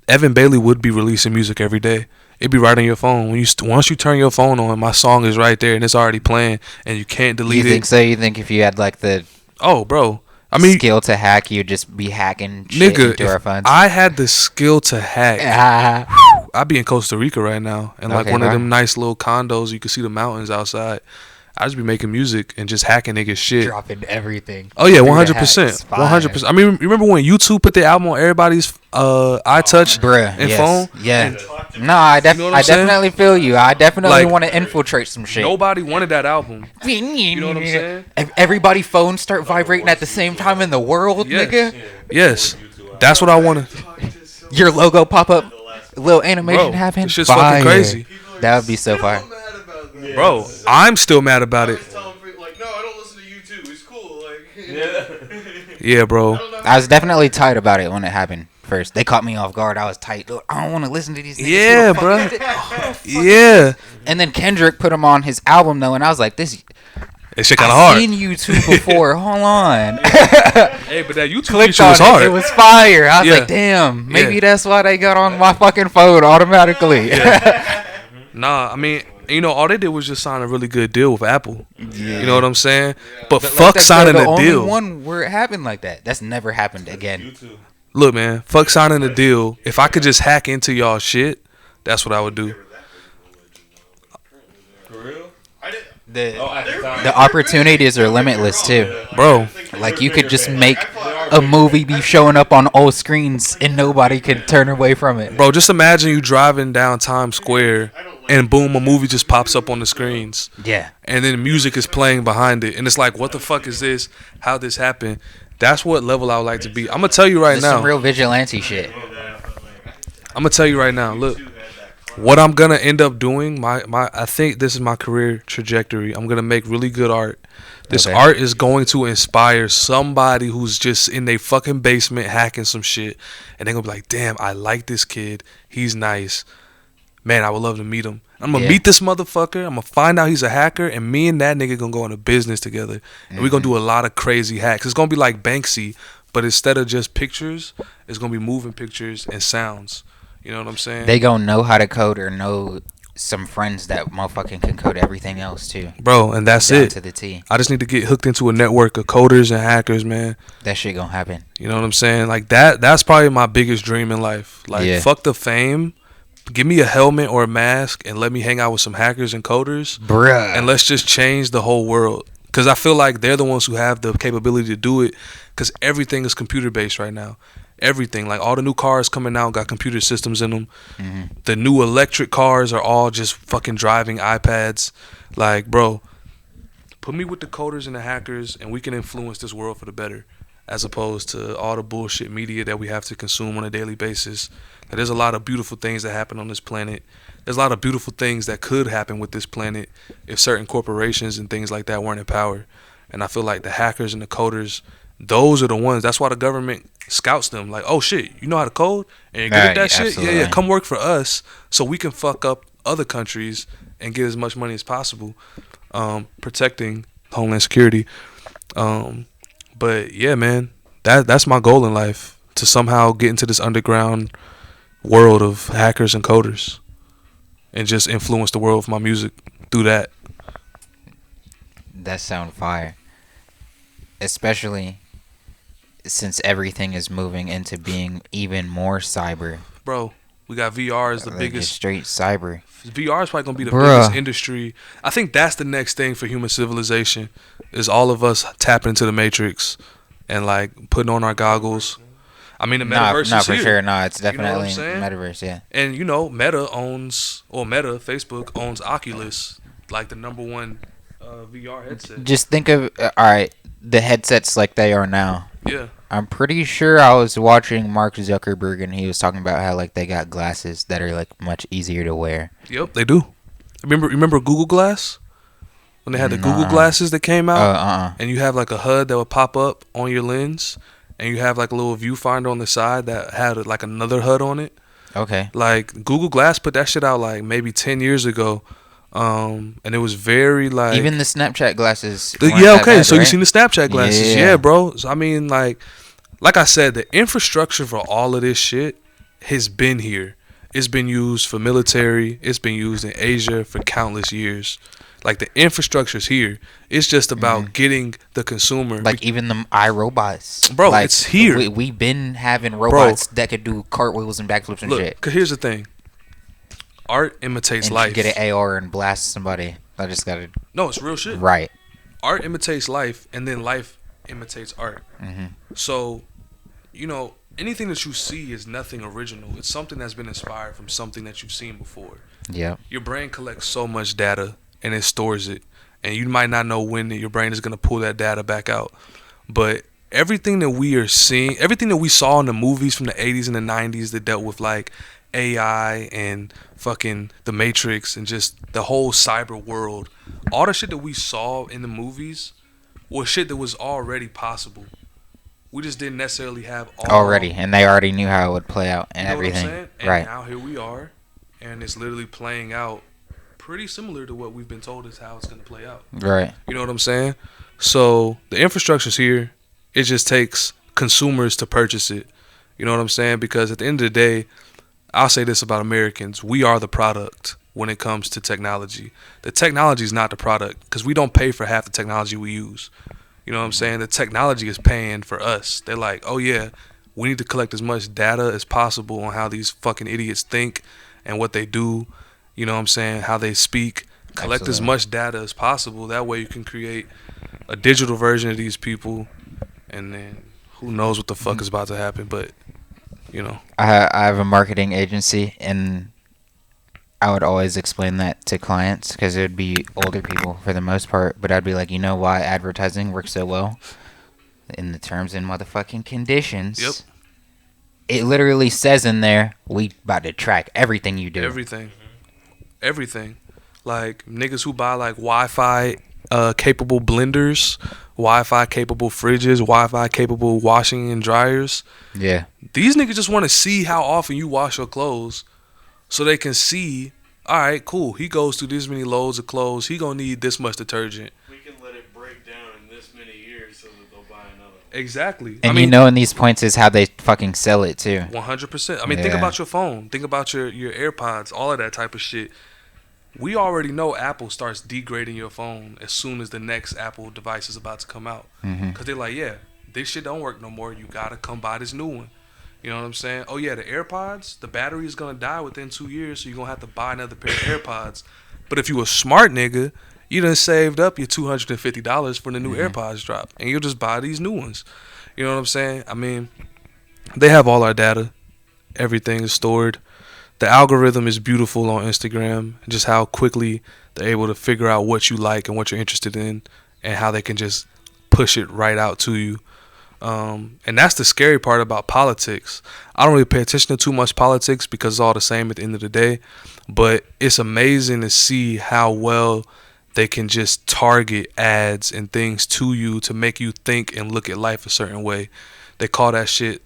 Evan Bailey would be releasing music every day. It'd be right on your phone. Once you turn your phone on, my song is right there and it's already playing, and you can't delete You think it. so? You think if you had like the Oh, bro. I mean, skill to hack, you'd just be hacking shit nigga, into our if phones? I had the skill to hack, Ah. I'd be in Costa Rica right now, and like Okay, one of bro. them nice little condos. You can see the mountains outside. I'd just be making music and just hacking niggas shit. Dropping everything. Oh yeah, Through the 100%, hacks. Fire. 100%. I mean, you remember when YouTube put the album on everybody's iTouch Bruh, and yes. phone? Yeah. No, I You know what I'm saying? definitely feel you. I definitely Like, want to infiltrate some shit. Nobody wanted that album. You know what I'm saying? Everybody phones start vibrating at the same time in the world, Yes. nigga. Yes, that's what I want to. Your logo pop up, little animation Bro, happen. this shit's fucking crazy, That would be so fire. bro. I'm still mad about it. Like, no, I don't listen to YouTube. It's cool. Like, Yeah, bro. I was definitely tight about it when it happened first. They caught me off guard. I was tight. I don't want to listen to these niggas. Yeah, Who bro. the fuck is it? Yeah, And then Kendrick put him on his album though, and I was like, "This, that shit kind of I've hard. seen you two before. Hold on." Hey, but that YouTube Clicked feature on was it. hard. It was fire. I was Yeah. like, damn. Maybe Yeah. that's why they got on my fucking phone automatically. Nah, I mean, you know, all they did was just sign a really good deal with Apple. You know what I'm saying? But fuck That's signing the a only deal. one where it happened like that. That's never happened again. Look, man, fuck signing a deal. If I could just hack into y'all shit, that's what I would do. For real? The At the time. the opportunities are limitless too. Bro, Like you could just make a movie be showing up on old screens and nobody could turn away from it. bro, just imagine you driving down Times Square and boom, a movie just pops up on the screens. Yeah. And then music is playing behind it. And it's like, what the fuck is this? How'd this happen? That's what level I would like to be. I'm going to tell you right This now. some real vigilante shit. I'm going to tell you right now. Look, what I'm going to end up doing, I think this is my career trajectory. I'm going to make really good art. This Okay. art is going to inspire somebody who's just in their fucking basement hacking some shit. And they're going to be like, damn, I like this kid. He's nice. Man, I would love to meet him. I'm going to Yeah. meet this motherfucker. I'm going to find out he's a hacker. And me and that nigga going to go into business together. And we're going to do a lot of crazy hacks. It's going to be like Banksy. But instead of just pictures, it's going to be moving pictures and sounds. You know what I'm saying? They gonna know how to code or know some friends that motherfucking can code everything else too. Bro, and that's Down it. to the T. I just need to get hooked into a network of coders and hackers, man. That shit gonna happen. You know what I'm saying? Like that's probably my biggest dream in life. Like Yeah. fuck the fame. Give me a helmet or a mask and let me hang out with some hackers and coders. Bruh. And let's just change the whole world. Because I feel like they're the ones who have the capability to do it. Because everything is computer based right now. Everything. Like all the new cars coming out got computer systems in them. The new electric cars are all just fucking driving iPads. Like, bro, put me with the coders and the hackers and we can influence this world for the better. As opposed to all the bullshit media that we have to consume on a daily basis. Like, there's a lot of beautiful things that happen on this planet. There's a lot of beautiful things that could happen with this planet if certain corporations and things like that weren't in power. And I feel like the hackers and the coders, those are the ones. That's why the government scouts them. Like, oh shit, you know how to code and you're good at Right, that shit. Yeah, absolutely. come work for us so we can fuck up other countries and get as much money as possible, protecting Homeland Security. But yeah, man, that's my goal in life, to somehow get into this underground world of hackers and coders, and just influence the world with my music through that. That sound fire. Especially since everything is moving into being even more cyber. Bro, we got VR as the Like biggest. just straight cyber. VR is probably gonna be the Bruh. biggest industry. I think that's the next thing for human civilization, is all of us tapping into the matrix and like putting on our goggles. I mean, the metaverse Not is for here. sure. No, it's You know what I'm definitely saying? metaverse. Yeah. And Meta, Facebook owns Oculus, like the number one VR headset. Just think of all right, the headsets like they are now. Yeah. I'm pretty sure I was watching Mark Zuckerberg and he was talking about how like they got glasses that are like much easier to wear. Yep, they do. Remember Google Glass? When they had the Google Nuh-uh. glasses that came out? Uh-uh. And you have like a HUD that would pop up on your lens, and you have like a little viewfinder on the side that had like another HUD on it. Okay. Like Google Glass put that shit out like maybe 10 years ago. And it was very like, Even the Snapchat glasses. yeah, weren't that okay. bad, So you right? seen the Snapchat glasses. Yeah. Yeah, bro. So, I mean, like I said, the infrastructure for all of this shit has been here. It's been used for military. It's been used in Asia for countless years. Like the infrastructure's here. It's just about getting the consumer. Like even the iRobots. Bro, like, it's here. We've been having robots that could do cartwheels and backflips and Look, shit. 'cause here's the thing. Art imitates And life. get an AR and blast somebody. I just got it No, it's real shit. right. Art imitates life, and then life imitates art. Mhm. So, anything that you see is nothing original. It's something that's been inspired from something that you've seen before. Yeah. Your brain collects so much data and it stores it, and you might not know when your brain is going to pull that data back out. But everything that we are seeing, everything that we saw in the movies from the 80s and the 90s that dealt with like AI and fucking the Matrix and just the whole cyber world, all the shit that we saw in the movies was shit that was already possible. We just didn't necessarily have all Already, and they already knew how it would play out and you know everything. What I'm saying? And Right. now here we are, and it's literally playing out pretty similar to what we've been told is how it's going to play out. Right. You know what I'm saying? So the infrastructure's here. It just takes consumers to purchase it. You know what I'm saying? Because at the end of the day, I'll say this about Americans: we are the product when it comes to technology. The technology is not the product, because we don't pay for half the technology we use. You know what I'm saying? The technology is paying for us. They're like, oh yeah, we need to collect as much data as possible on how these fucking idiots think and what they do. You know what I'm saying? How they speak. Collect as Absolutely. much data as possible. That way you can create a digital version of these people, and then who knows what the fuck is about to happen. But I have a marketing agency, and I would always explain that to clients because it would be older people for the most part. But I'd be like, you know why advertising works so well? In the terms and motherfucking conditions. Yep. It literally says in there, we about to track everything you do. everything. Like niggas who buy like Wi-Fi capable blenders, Wi-Fi capable fridges, Wi-Fi capable washing and dryers. Yeah. These niggas just want to see how often you wash your clothes, so they can see, all right, cool, he goes through this many loads of clothes, he gonna need this much detergent. We can let it break down in this many years so that they'll buy another. Exactly. And you know in these points is how they fucking sell it too. 100%. I mean, think Yeah. about your phone. Think about your AirPods, all of that type of shit. We already know Apple starts degrading your phone as soon as the next Apple device is about to come out. Because they're like, yeah, this shit don't work no more. You got to come buy this new one. You know what I'm saying? Oh, yeah, the AirPods, the battery is going to die within 2 years, so you're going to have to buy another pair of AirPods. But if you a smart nigga, you done saved up your $250 for the new AirPods drop, and you'll just buy these new ones. You know what I'm saying? I mean, they have all our data. Everything is stored. The algorithm is beautiful on Instagram, just how quickly they're able to figure out what you like and what you're interested in, and how they can just push it right out to you. And that's the scary part about politics. I don't really pay attention to too much politics because it's all the same at the end of the day, but it's amazing to see how well they can just target ads and things to you to make you think and look at life a certain way. They call that shit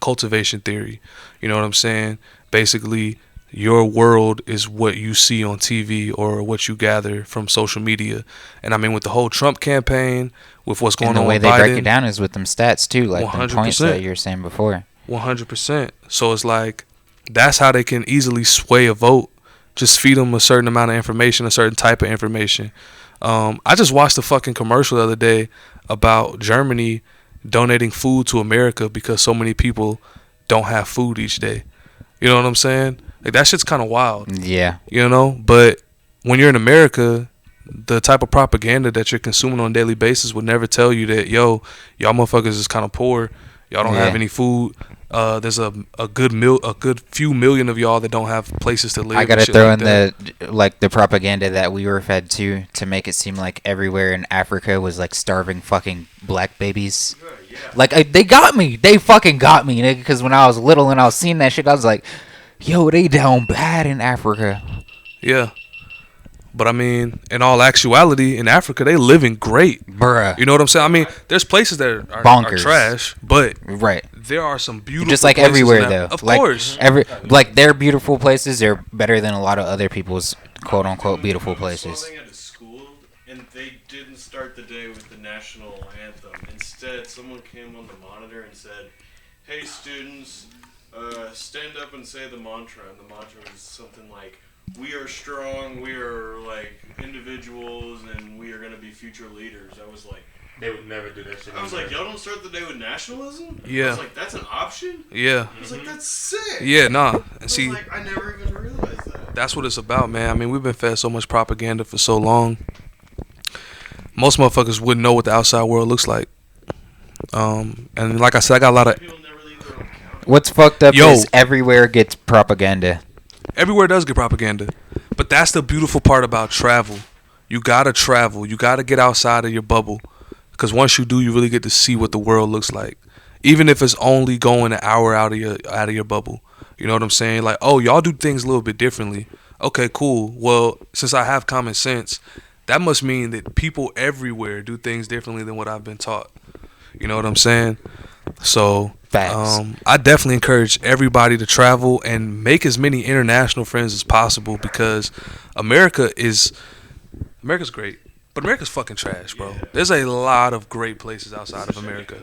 cultivation theory. You know what I'm saying? Basically, your world is what you see on TV or what you gather from social media. And I mean, with the whole Trump campaign, with what's going And the on way with they Biden, break it down is with them stats too, like them points that 100%. you were saying before. 100%. So it's like that's how they can easily sway a vote. Just feed them a certain amount of information, a certain type of information. I just watched a fucking commercial the other day about Germany donating food to America because so many people don't have food each day. You know what I'm saying? Like that shit's kind of wild. Yeah. You know, but when you're in America, the type of propaganda that you're consuming on a daily basis would never tell you that, yo, y'all motherfuckers is kind of poor. Y'all don't have any food. There's a good few million of y'all that don't have places to live. I gotta and shit throw like in that. the propaganda that we were fed too, to make it seem like everywhere in Africa was like starving fucking black babies. Like they got me. They fucking got me, nigga. Because when I was little and I was seeing that shit, I was like, yo, they down bad in Africa. Yeah. But I mean, in all actuality, in Africa, they living great. Bruh. You know what I'm saying? I mean, there's places that are Bonkers. trash, but Right. there are some beautiful Just like places everywhere in though. Of Like, course. like their beautiful places are better than a lot of other people's quote unquote beautiful places. Something at a school, and they didn't start the day with the national anthem. Instead, someone came on the monitor and said, "Hey students, stand up and say the mantra." And the mantra was something like, "We are strong, we are like individuals, and we are going to be future leaders." I was like, They would never do that shit. I was like, y'all don't start the day with nationalism? Yeah. I was like, that's an option? Yeah. I was like, that's sick. Yeah, nah. And I was see, like, I never even realized that. that's what it's about, man. I mean, we've been fed so much propaganda for so long. Most motherfuckers wouldn't know what the outside world looks like. And like I said, I got a lot of... People never leave their own couch. What's fucked up Yo. is everywhere gets propaganda. Everywhere does get propaganda. But that's the beautiful part about travel. You gotta travel. You gotta get outside of your bubble. Because once you do, you really get to see what the world looks like. Even if it's only going an hour out of your bubble. You know what I'm saying? Like, oh, y'all do things a little bit differently. Okay, cool. Well, since I have common sense, that must mean that people everywhere do things differently than what I've been taught. You know what I'm saying? So, Facts. I definitely encourage everybody to travel and make as many international friends as possible because America's great, but America's fucking trash, bro. There's a lot of great places outside of America.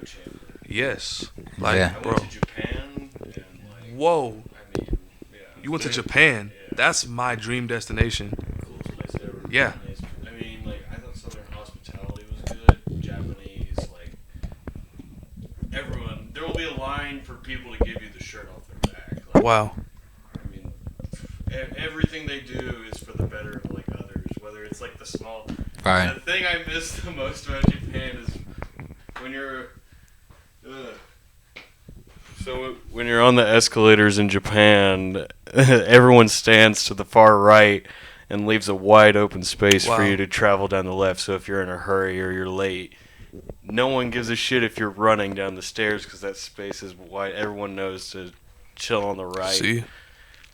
Yes, like, Yeah. I bro. went to Japan, and like, Whoa, I mean, yeah. you went to Japan? That's my dream destination. Coolest place ever. Yeah. I mean, like, I thought Southern hospitality was good. Japanese, like, everyone. There will be a line for people to give you the shirt off their back. Like, Wow. I mean, everything they do is for the better of, like, others. Whether it's, like, the small... Right. The thing I miss the most about Japan is when you're... So when you're on the escalators in Japan, everyone stands to the far right and leaves a wide open space for Wow. you to travel down the left. So if you're in a hurry or you're late, no one gives a shit if you're running down the stairs because that space is wide. Everyone knows to chill on the right. See,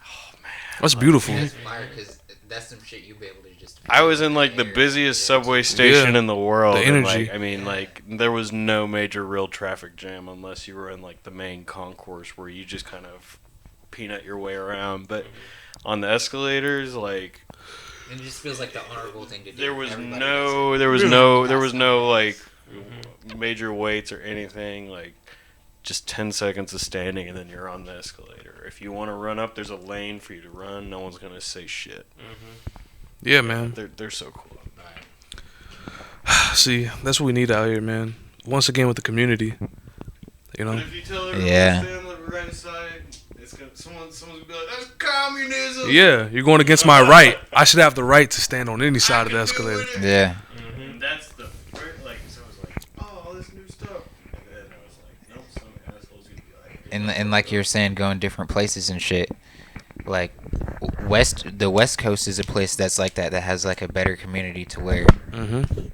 Oh man, that's beautiful. Because that's some shit you'll be able to just. I was in like the busiest subway station Yeah. in the world. The and, energy. like, I mean, like there was no major real traffic jam unless you were in like the main concourse where you just kind of peanut your way around. But on the escalators, like It just feels like the honorable thing to do. there was no like major waits or anything. Like just 10 seconds of standing and then you're on the escalator. If you want to run up, there's a lane for you to run. No one's gonna say shit. Yeah, man. They're so cool. See, that's what we need out here, man. Once again, with the community. You know. But if you tell everyone Yeah. to stand left right side, it's gonna someone's gonna be like, "That's communism." Yeah, you're going against my right. I should have the right to stand on any side of the escalator. Yeah. And that's the like. So I was like, "Oh, all this new stuff," and then I was like, "Nope, some assholes gonna be like." And like you're saying, going different places and shit. Like the West Coast is a place that's like that has like a better community to where Mm-hmm.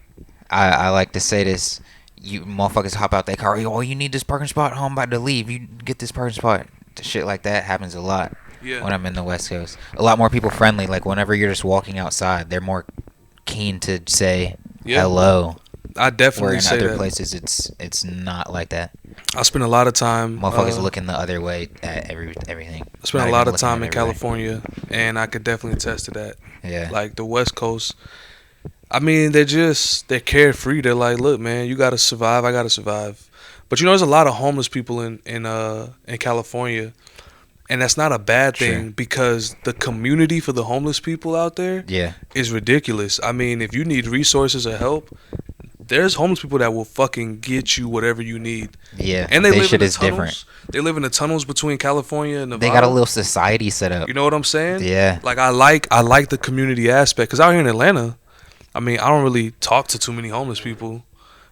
I like to say this. You motherfuckers hop out that car. Oh, you need this parking spot? Oh, I'm about to leave. You get this parking spot. Shit like that happens a lot Yeah. when I'm in the West Coast. A lot more people friendly. Like whenever you're just walking outside, they're more keen to say Yeah. hello. I Where definitely in say other that. places, it's not like that. I spent a lot of time. Motherfuckers looking the other way at everything. I spent Not a lot even of time looking in at everywhere. California, and I could definitely attest to that. Yeah. Like the West Coast, I mean, they're carefree. They're like, look, man, you gotta survive. I gotta survive. But you know, there's a lot of homeless people in California, and that's not a bad thing Sure. because the community for the homeless people out there Yeah. is ridiculous. I mean, if you need resources or help, there's homeless people that will fucking get you whatever you need. Yeah. And they live shit in the is tunnels. different. They live in the tunnels between California and Nevada. They got a little society set up. You know what I'm saying? Yeah. Like I like the community aspect because out here in Atlanta, I mean, I don't really talk to too many homeless people,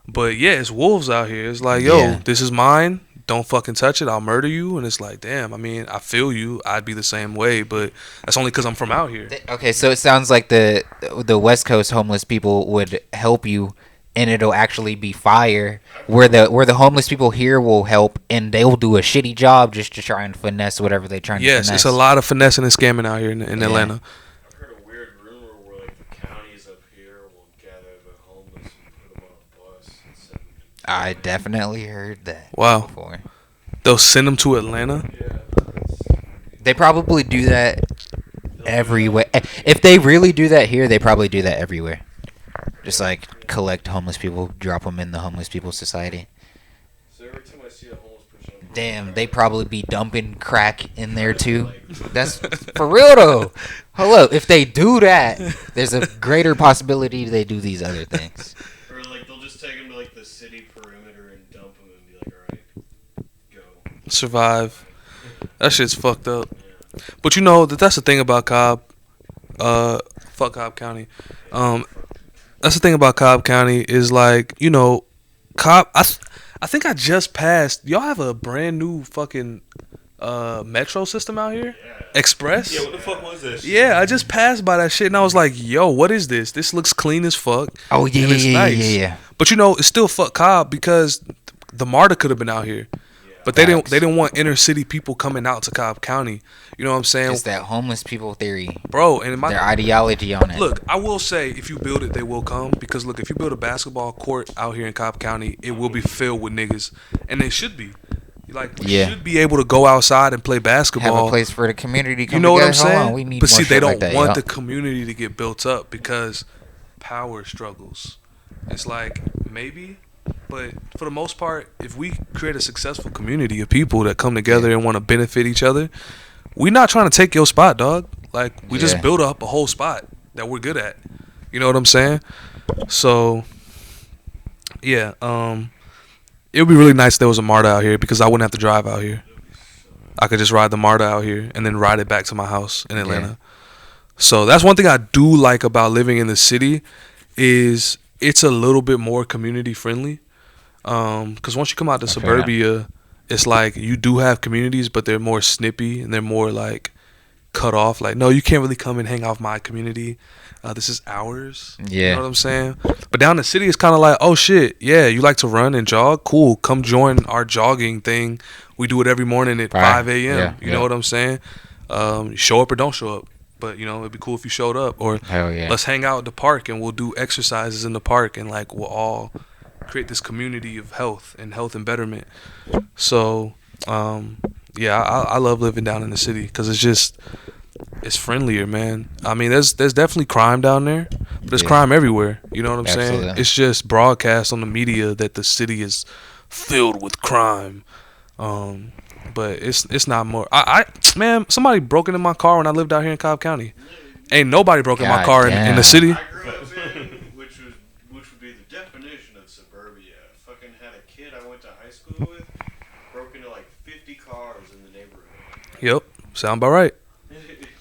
but yeah, it's wolves out here. It's like, yo, Yeah. this is mine. Don't fucking touch it. I'll murder you. And it's like, damn. I mean, I feel you. I'd be the same way, but that's only because I'm from out here. Okay, so it sounds like the West Coast homeless people would help you, and it'll actually be fire. Where the homeless people here will help, and they'll do a shitty job just to try and finesse whatever they're trying to Yes, finesse. it's a lot of finessing and scamming out here in Yeah. Atlanta. I've heard a weird rumor where like the counties up here will gather the homeless and put them on a bus and send them to I definitely heard that. Wow. Before. They'll send them to Atlanta. They probably do that everywhere. If they really do that here, they probably do that everywhere. Just like collect homeless people, drop them in the homeless people society. So every time I see a homeless person, I'm Damn, they probably be dumping crack in there too. That's for real though. Hello, if they do that, there's a greater possibility they do these other things. or like they'll just take them to like the city perimeter and dump them and be like, all right, go. Survive. That shit's fucked up. But you know that's the thing about Cobb. Fuck Cobb County. That's the thing about Cobb County is like, you know, Cobb. I think I just passed. Y'all have a brand new fucking metro system out here, Express. Yeah, what the fuck was that shit? Yeah, I just passed by that shit and I was like, yo, what is this? This looks clean as fuck. Oh yeah, and it's yeah, nice. yeah. But you know, it's still fuck Cobb because the MARTA could have been out here. But they Facts. didn't want inner city people coming out to Cobb County. You know what I'm saying? It's that homeless people theory. Bro, and Their ideology on it. look, I will say if you build it, they will come. Because look, if you build a basketball court out here in Cobb County, it will be filled with niggas. And they should be. Like we Yeah. should be able to go outside and play have basketball. a place for the community to come You know what I'm together. Hold saying? on, we need but more see, they shit don't like that, want yup. the community to get built up because power struggles. It's like maybe, but for the most part, if we create a successful community of people that come together and want to benefit each other, we're not trying to take your spot, dog. Like we just Yeah. build up a whole spot that we're good at. You know what I'm saying? So yeah, it would be really nice if there was a MARTA out here because I wouldn't have to drive out here. I could just ride the MARTA out here and then ride it back to my house in Atlanta. So that's one thing I do like about living in the city is it's a little bit more community friendly. Because once you come out to suburbia, it's like you do have communities, but they're more snippy and they're more like cut off. Like, no, you can't really come and hang out with my community. This is ours. Yeah. You know what I'm saying? But down in the city, it's kind of like, oh shit, yeah, you like to run and jog? Cool, come join our jogging thing. We do it every morning at 5 a.m. Yeah, You know what I'm saying? Show up or don't show up. But, you know, it'd be cool if you showed up. Or Hell yeah. let's hang out at the park and we'll do exercises in the park and, like, we'll all create this community of health and betterment. So, yeah, I love living down in the city because it's friendlier, man. I mean, there's definitely crime down there, but there's Yeah. crime everywhere. You know what I'm saying? Absolutely. It's just broadcast on the media that the city is filled with crime. But it's not more. Man, somebody broke into my car when I lived out here in Cobb County. Ain't nobody broke in my God car in the damn. city. I grew up in, which would be the definition of suburbia. Fucking had a kid I went to high school with, broke into like 50 cars in the neighborhood. Yep, sound about right.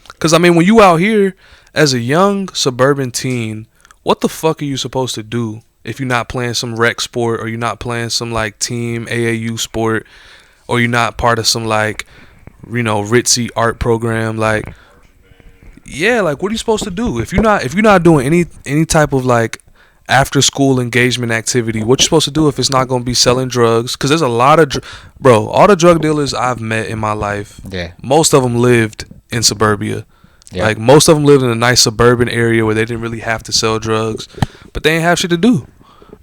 Because, I mean, when you out here as a young suburban teen, what the fuck are you supposed to do if you're not playing some rec sport or you're not playing some, like, team AAU sport or you're not part of some, like, you know, ritzy art program? Like, yeah, like, what are you supposed to do? If you're not doing any type of, like, after school engagement activity, what you supposed to do if it's not going to be selling drugs? Because there's a lot of, bro, all the drug dealers I've met in my life, Yeah. most of them lived in suburbia. Yeah. Like, most of them lived in a nice suburban area where they didn't really have to sell drugs, but they ain't have shit to do.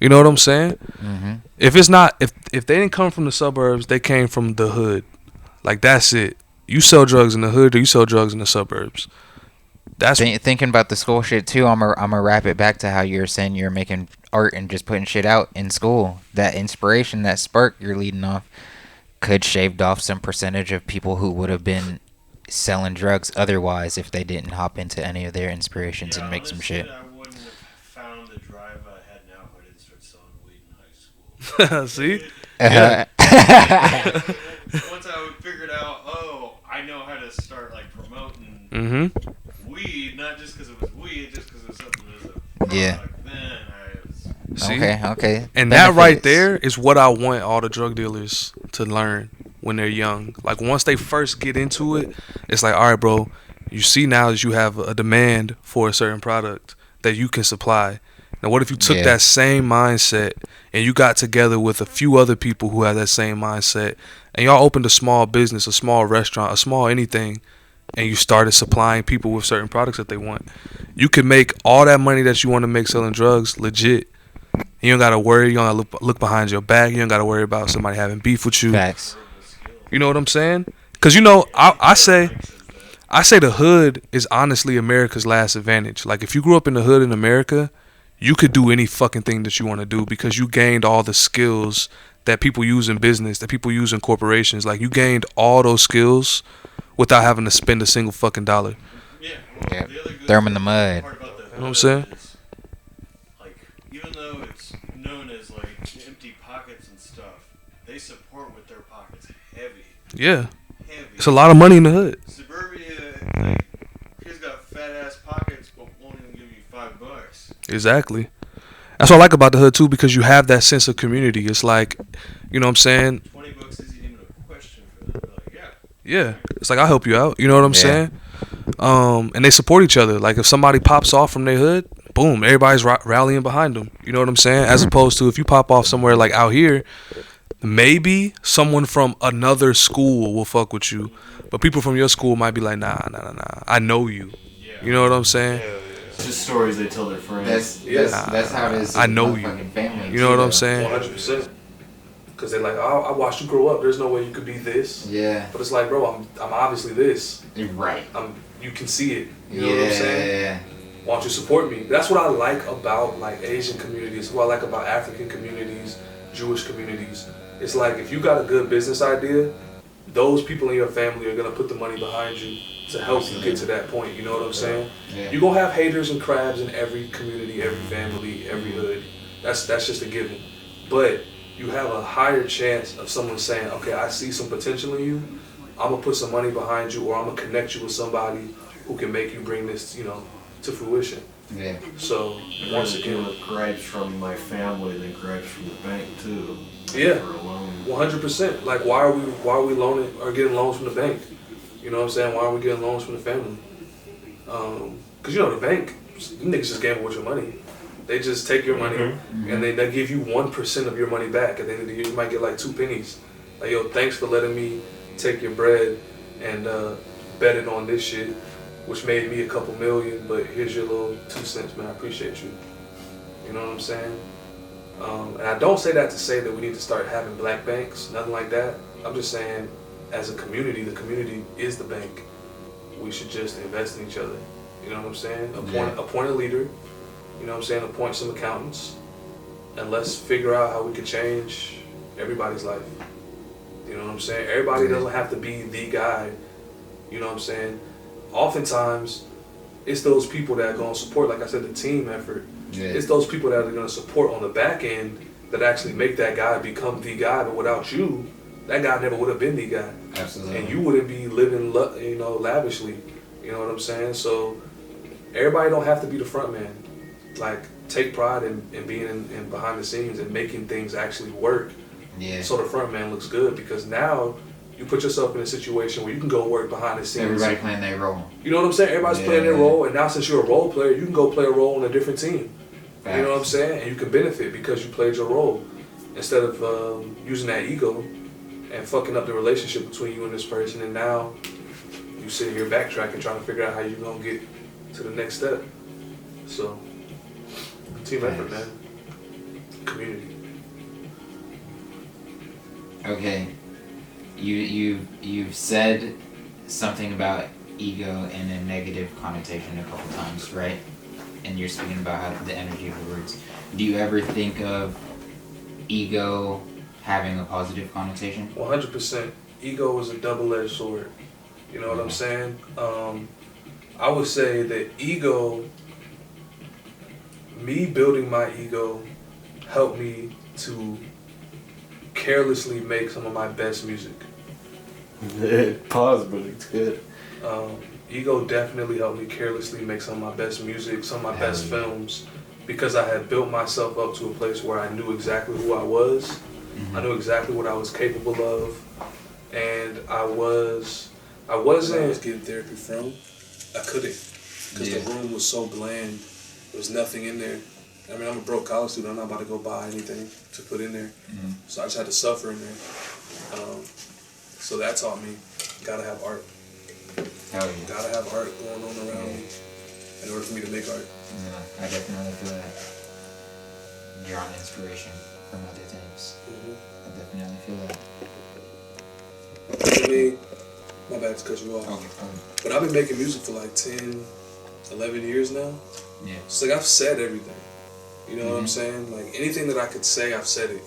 You know what I'm saying? Mm-hmm. If it's not, if they didn't come from the suburbs, they came from the hood. Like that's it. You sell drugs in the hood or you sell drugs in the suburbs. That's Thinking about the school shit too, I'm gonna wrap it back to how you were saying you're making art and just putting shit out in school. That inspiration, that spark you're leading off, could shaved off some percentage of people who would have been selling drugs otherwise if they didn't hop into any of their inspirations and make some shit. I wouldn't have found the drive I had now if I didn't start selling weed in high school. see. Uh-huh. Once I figured out, I know how to start like promoting weed, not just because it was weed, just because it was something that was a product. Yeah. Then I was. See? Okay. And that right Benefits. there is what I want all the drug dealers to learn when they're young. Like once they first get into it, it's like, all right, bro, you see now that you have a demand for a certain product that you can supply. Now, what if you took that same mindset and you got together with a few other people who have that same mindset and y'all opened a small business, a small restaurant, a small anything, and you started supplying people with certain products that they want? You could make all that money that you want to make selling drugs legit. You don't gotta worry. You don't gotta look behind your back. You don't gotta worry about somebody having beef with you. Facts. You know what I'm saying? Because I say the hood is honestly America's last advantage. Like if you grew up in the hood in America, you could do any fucking thing that you want to do because you gained all the skills that people use in business, that people use in corporations. Like you gained all those skills without having to spend a single fucking dollar. Yeah. Yeah. Throw them in the mud. Part about the You know what I'm saying? is, like, even though it's known as like empty pockets and stuff, they support with their pockets heavy. Yeah. Heavy. It's a lot of money in the hood. Suburbia, like, kids got fat ass pockets, but won't even give you $5. Exactly. That's what I like about the hood too, because you have that sense of community. It's like, you know what I'm saying? $20 isn't even a question for them. Like, yeah. Yeah. It's like I'll help you out. You know what I'm saying? And they support each other. Like if somebody pops off from their hood, boom, everybody's rallying behind them. You know what I'm saying? As opposed to if you pop off somewhere like out here, maybe someone from another school will fuck with you, but people from your school might be like, nah. I know you. You know what I'm saying? It's just stories they tell their friends. That's how it is. I know you. Family You know what I'm saying? 100%. Because they're like, I watched you grow up. There's no way you could be this. Yeah. But it's like, bro, I'm obviously this. Right. You can see it. You know what I'm saying? Yeah. Why don't you support me? That's what I like about like Asian communities. What I like about African communities, Jewish communities. It's like if you got a good business idea, those people in your family are gonna put the money behind you to help you get to that point. You know what I'm saying? Yeah. You're gonna have haters and crabs in every community, every family, every hood. That's just a given. But you have a higher chance of someone saying, okay, I see some potential in you. I'm gonna put some money behind you, or I'm gonna connect you with somebody who can make you bring this, to fruition. Yeah. So once again, with gripes from my family than gripes from the bank too. Yeah. For a loan. 100%. Like why are we loaning or getting loans from the bank? You know what I'm saying? Why are we getting loans from the family? Because the bank, you niggas just gamble with your money. They just take your money and then they give you 1% of your money back. At the end of the year, you might get like 2 pennies. Like, yo, thanks for letting me take your bread and bet it on this shit, which made me a couple million, but here's your little 2 cents, man. I appreciate you. You know what I'm saying? And I don't say that to say that we need to start having black banks, nothing like that. I'm just saying, as a community, the community is the bank. We should just invest in each other. You know what I'm saying? Appoint a leader. You know what I'm saying? Appoint some accountants. And let's figure out how we can change everybody's life. You know what I'm saying? Everybody doesn't have to be the guy. You know what I'm saying? Oftentimes, it's those people that are going to support, like I said, the team effort. Yeah. It's those people that are going to support on the back end that actually make that guy become the guy. But without you, that guy never would have been the guy. Absolutely. And you wouldn't be living, lavishly. You know what I'm saying? So everybody don't have to be the front man. Like, take pride in being in behind the scenes and making things actually work. Yeah. So the front man looks good, because now you put yourself in a situation where you can go work behind the scenes. Everybody playing their role. You know what I'm saying? Everybody's playing their role, and now since you're a role player, you can go play a role on a different team. Facts. You know what I'm saying? And you can benefit because you played your role, instead of using that ego and fucking up the relationship between you and this person. And now you sit here backtracking, trying to figure out how you're gonna get to the next step. So team effort, man. community. Okay, you've said something about ego in a negative connotation a couple times, right? And you're speaking about how the energy of the words. Do you ever think of ego having a positive connotation? 100%. Ego is a double-edged sword. You know what I'm saying? I would say that ego, me building my ego, helped me to carelessly make some of my best music. Pause, but it's good. Ego definitely helped me carelessly make some of my best music, some of my best films, because I had built myself up to a place where I knew exactly who I was. I knew exactly what I was capable of, and I wasn't. I was getting therapy from. I couldn't, because the room was so bland. There was nothing in there. I mean, I'm a broke college student. I'm not about to go buy anything to put in there. So I just had to suffer in there. So that taught me, gotta have art. Hell yeah. Gotta have art going on around me in order for me to make art. Yeah, I definitely feel that. You're on inspiration from other things. I definitely feel that. I mean, my bad to cut you off. Okay. But I've been making music for like 10, 11 years now. Yeah. It's like I've said everything. You know what I'm saying? Like anything that I could say, I've said it.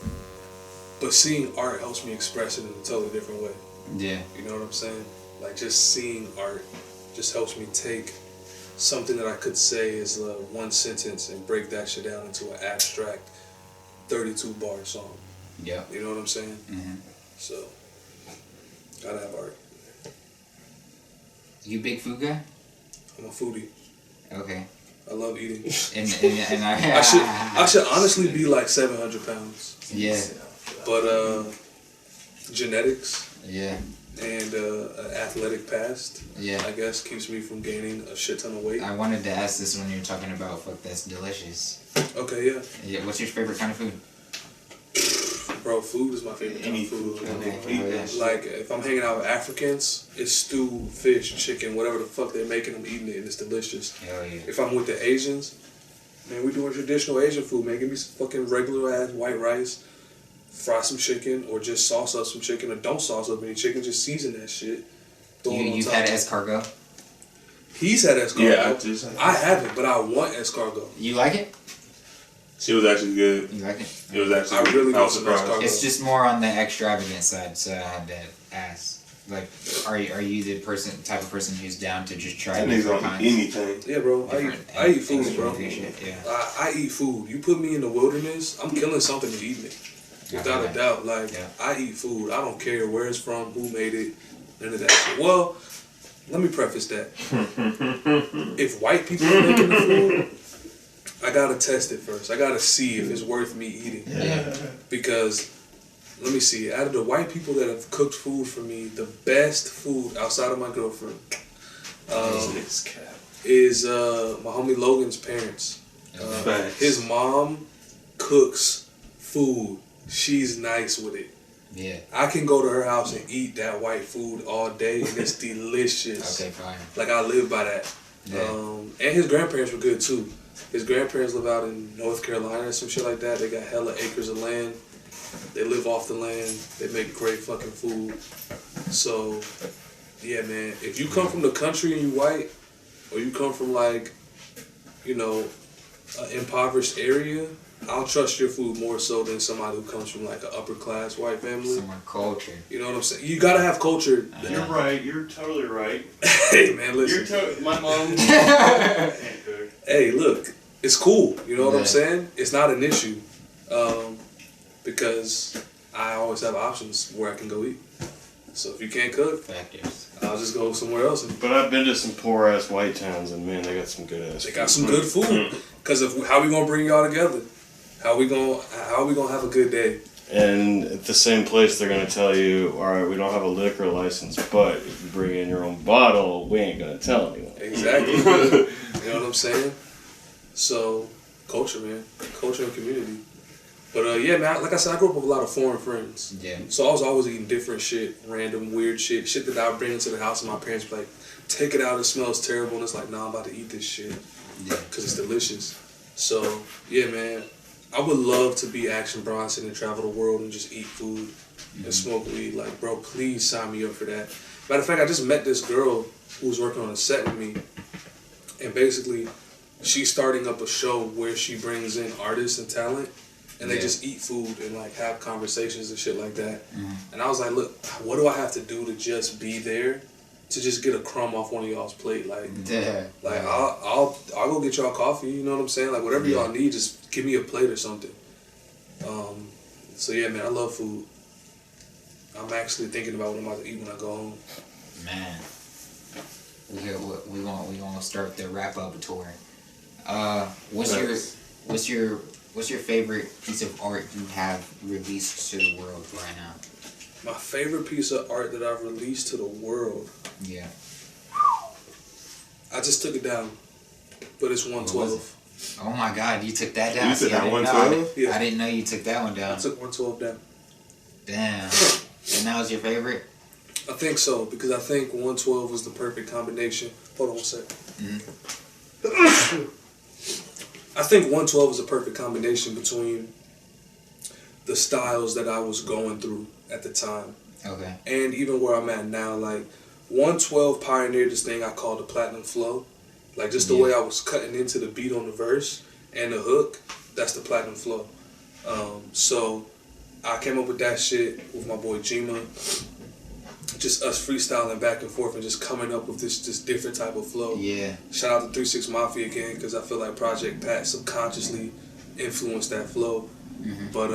But seeing art helps me express it in a totally different way. Yeah. You know what I'm saying? Like just seeing art just helps me take something that I could say as one sentence and break that shit down into an abstract 32 bar song. Yeah. You know what I'm saying? So, gotta have art. You big food guy? I'm a foodie. Okay. I love eating. And I should honestly be like 700 pounds. Yeah. But genetics. Yeah. And an athletic past, yeah, I guess, keeps me from gaining a shit ton of weight. I wanted to ask this when you were talking about fuck that's delicious. Okay, yeah. Yeah, what's your favorite kind of food? Bro, food is my favorite kind of food. Okay. Like, if I'm hanging out with Africans, it's stew, fish, chicken, whatever the fuck they're making, I'm eating it, and it's delicious. Hell yeah. If I'm with the Asians, man, we doing traditional Asian food, man. Give me some fucking regular-ass white rice, fry some chicken, or just sauce up some chicken, or don't sauce up any chicken, just season that shit. You've had escargot? He's had escargot. Yeah, I haven't, but I want escargot. You like it? She was actually good. You like it? It was actually I good. really I was want some surprised. escargot. It's just more on the extravagant side, so I had to ask. Like, are you the type of person who's down to just try That nigga's different on kinds? anything. Yeah, bro. I eat food, bro. Shit, yeah. I eat food. You put me in the wilderness, I'm killing something to eat me. Without a doubt. Like, I eat food. I don't care where it's from, who made it, none of that shit. Well, let me preface that. If white people are making the food, I gotta test it first. I gotta see if it's worth me eating. Yeah. Because, let me see, out of the white people that have cooked food for me, the best food outside of my girlfriend is my homie Logan's parents. His mom cooks food. She's nice with it. Yeah. I can go to her house and eat that white food all day, and it's delicious. Okay, fine. Like, I live by that. Yeah. And his grandparents were good, too. His grandparents live out in North Carolina or some shit like that. They got hella acres of land. They live off the land. They make great fucking food. So, yeah, man. If you come from the country and you white, or you come from, like, you know, an impoverished area, I'll trust your food more so than somebody who comes from like an upper class white family. Some more culture. You know what I'm saying? You gotta have culture. You're right. You're totally right. Hey man, listen. My mom can't cook. Hey, look, it's cool. You know what I'm saying? It's not an issue, because I always have options where I can go eat. So if you can't cook, I'll just go somewhere else. But I've been to some poor ass white towns, and man, they got some good ass. They got some good food. Cause how we gonna bring y'all together? How we gonna have a good day? And at the same place, they're gonna tell you, all right, we don't have a liquor license, but if you bring in your own bottle, we ain't gonna tell anyone. Exactly. You know what I'm saying? So, culture, man. Culture and community. But yeah, man, like I said, I grew up with a lot of foreign friends. Yeah. So I was always eating different shit, random, weird shit that I would bring into the house, and my parents would be like, take it out, it smells terrible. And it's like, nah, I'm about to eat this shit. Yeah. Because it's delicious. So, yeah, man, I would love to be Action Bronson and travel the world and just eat food and smoke weed. Like, bro, please sign me up for that. Matter of fact, I just met this girl who was working on a set with me, and basically, she's starting up a show where she brings in artists and talent, and they just eat food and like have conversations and shit like that. And I was like, look, what do I have to do to just be there, to just get a crumb off one of y'all's plate? Like, I'll go get y'all coffee. You know what I'm saying? Like, whatever y'all need, just give me a plate or something. So yeah, man, I love food. I'm actually thinking about what I'm about to eat when I go home. Man, we gonna start the wrap up tour. What's your favorite piece of art you have released to the world right now? My favorite piece of art that I've released to the world. Yeah. I just took it down, but it's 112. Oh my God, you took that down. You took that 112? Yeah. I didn't know you took that one down. I took 112 down. Damn. And that was your favorite? I think so, because I think 112 was the perfect combination. Hold on one sec. I think 112 was a perfect combination between the styles that I was going through at the time. Okay. And even where I'm at now. Like, 112 pioneered this thing I call the platinum flow. Like, just the way I was cutting into the beat on the verse and the hook, that's the platinum flow. So I came up with that shit with my boy Jima. Just us freestyling back and forth and just coming up with this different type of flow. Yeah. Shout out to 36 Mafia again, because I feel like Project Pat subconsciously influenced that flow. But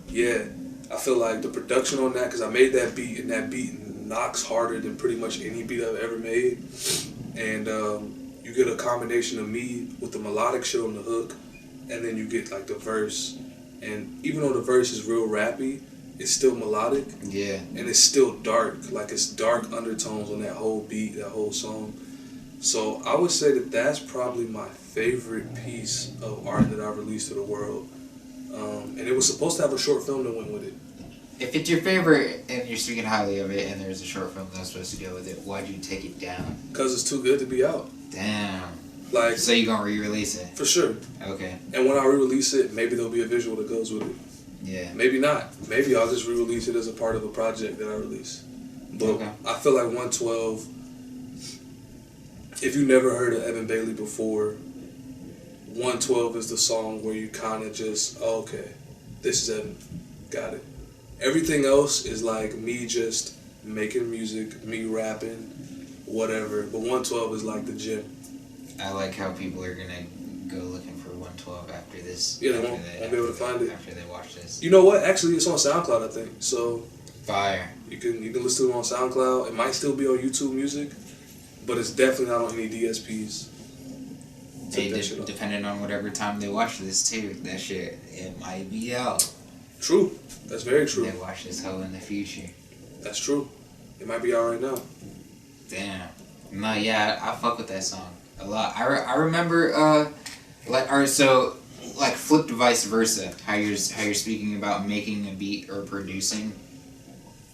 yeah, I feel like the production on that, because I made that beat, and that beat knocks harder than pretty much any beat I've ever made. And you get a combination of me with the melodic shit on the hook, and then you get like the verse. And even though the verse is real rappy, it's still melodic. Yeah. And it's still dark. Like, it's dark undertones on that whole beat, that whole song. So I would say that that's probably my favorite piece of art that I've released to the world. And it was supposed to have a short film that went with it. If it's your favorite and you're speaking highly of it and there's a short film that's supposed to go with it, why'd you take it down? Because it's too good to be out. Damn. Like, so you gonna re-release it? For sure. Okay. And when I re-release it, maybe there'll be a visual that goes with it. Yeah. Maybe not. Maybe I'll just re-release it as a part of a project that I release. But I feel like 112, if you never heard of Evan Bailey before, 112 is the song where you kind of just, oh, okay, this is Evan. Got it. Everything else is like me just making music, me rapping, whatever. But 112 is like the gym. I like how people are gonna go looking for 112 after this. Yeah, they won't be able to find it after they watch this. You know what? Actually, it's on SoundCloud, I think. So fire. You can listen to it on SoundCloud. It might still be on YouTube Music, but it's definitely not on any DSPs. Depending on whatever time they watch this too, that shit, it might be out. True. That's very true. They watch this hoe in the future. That's true. It might be out right now. Damn. No, yeah, I fuck with that song a lot. I remember so flipped vice versa. How you're speaking about making a beat or producing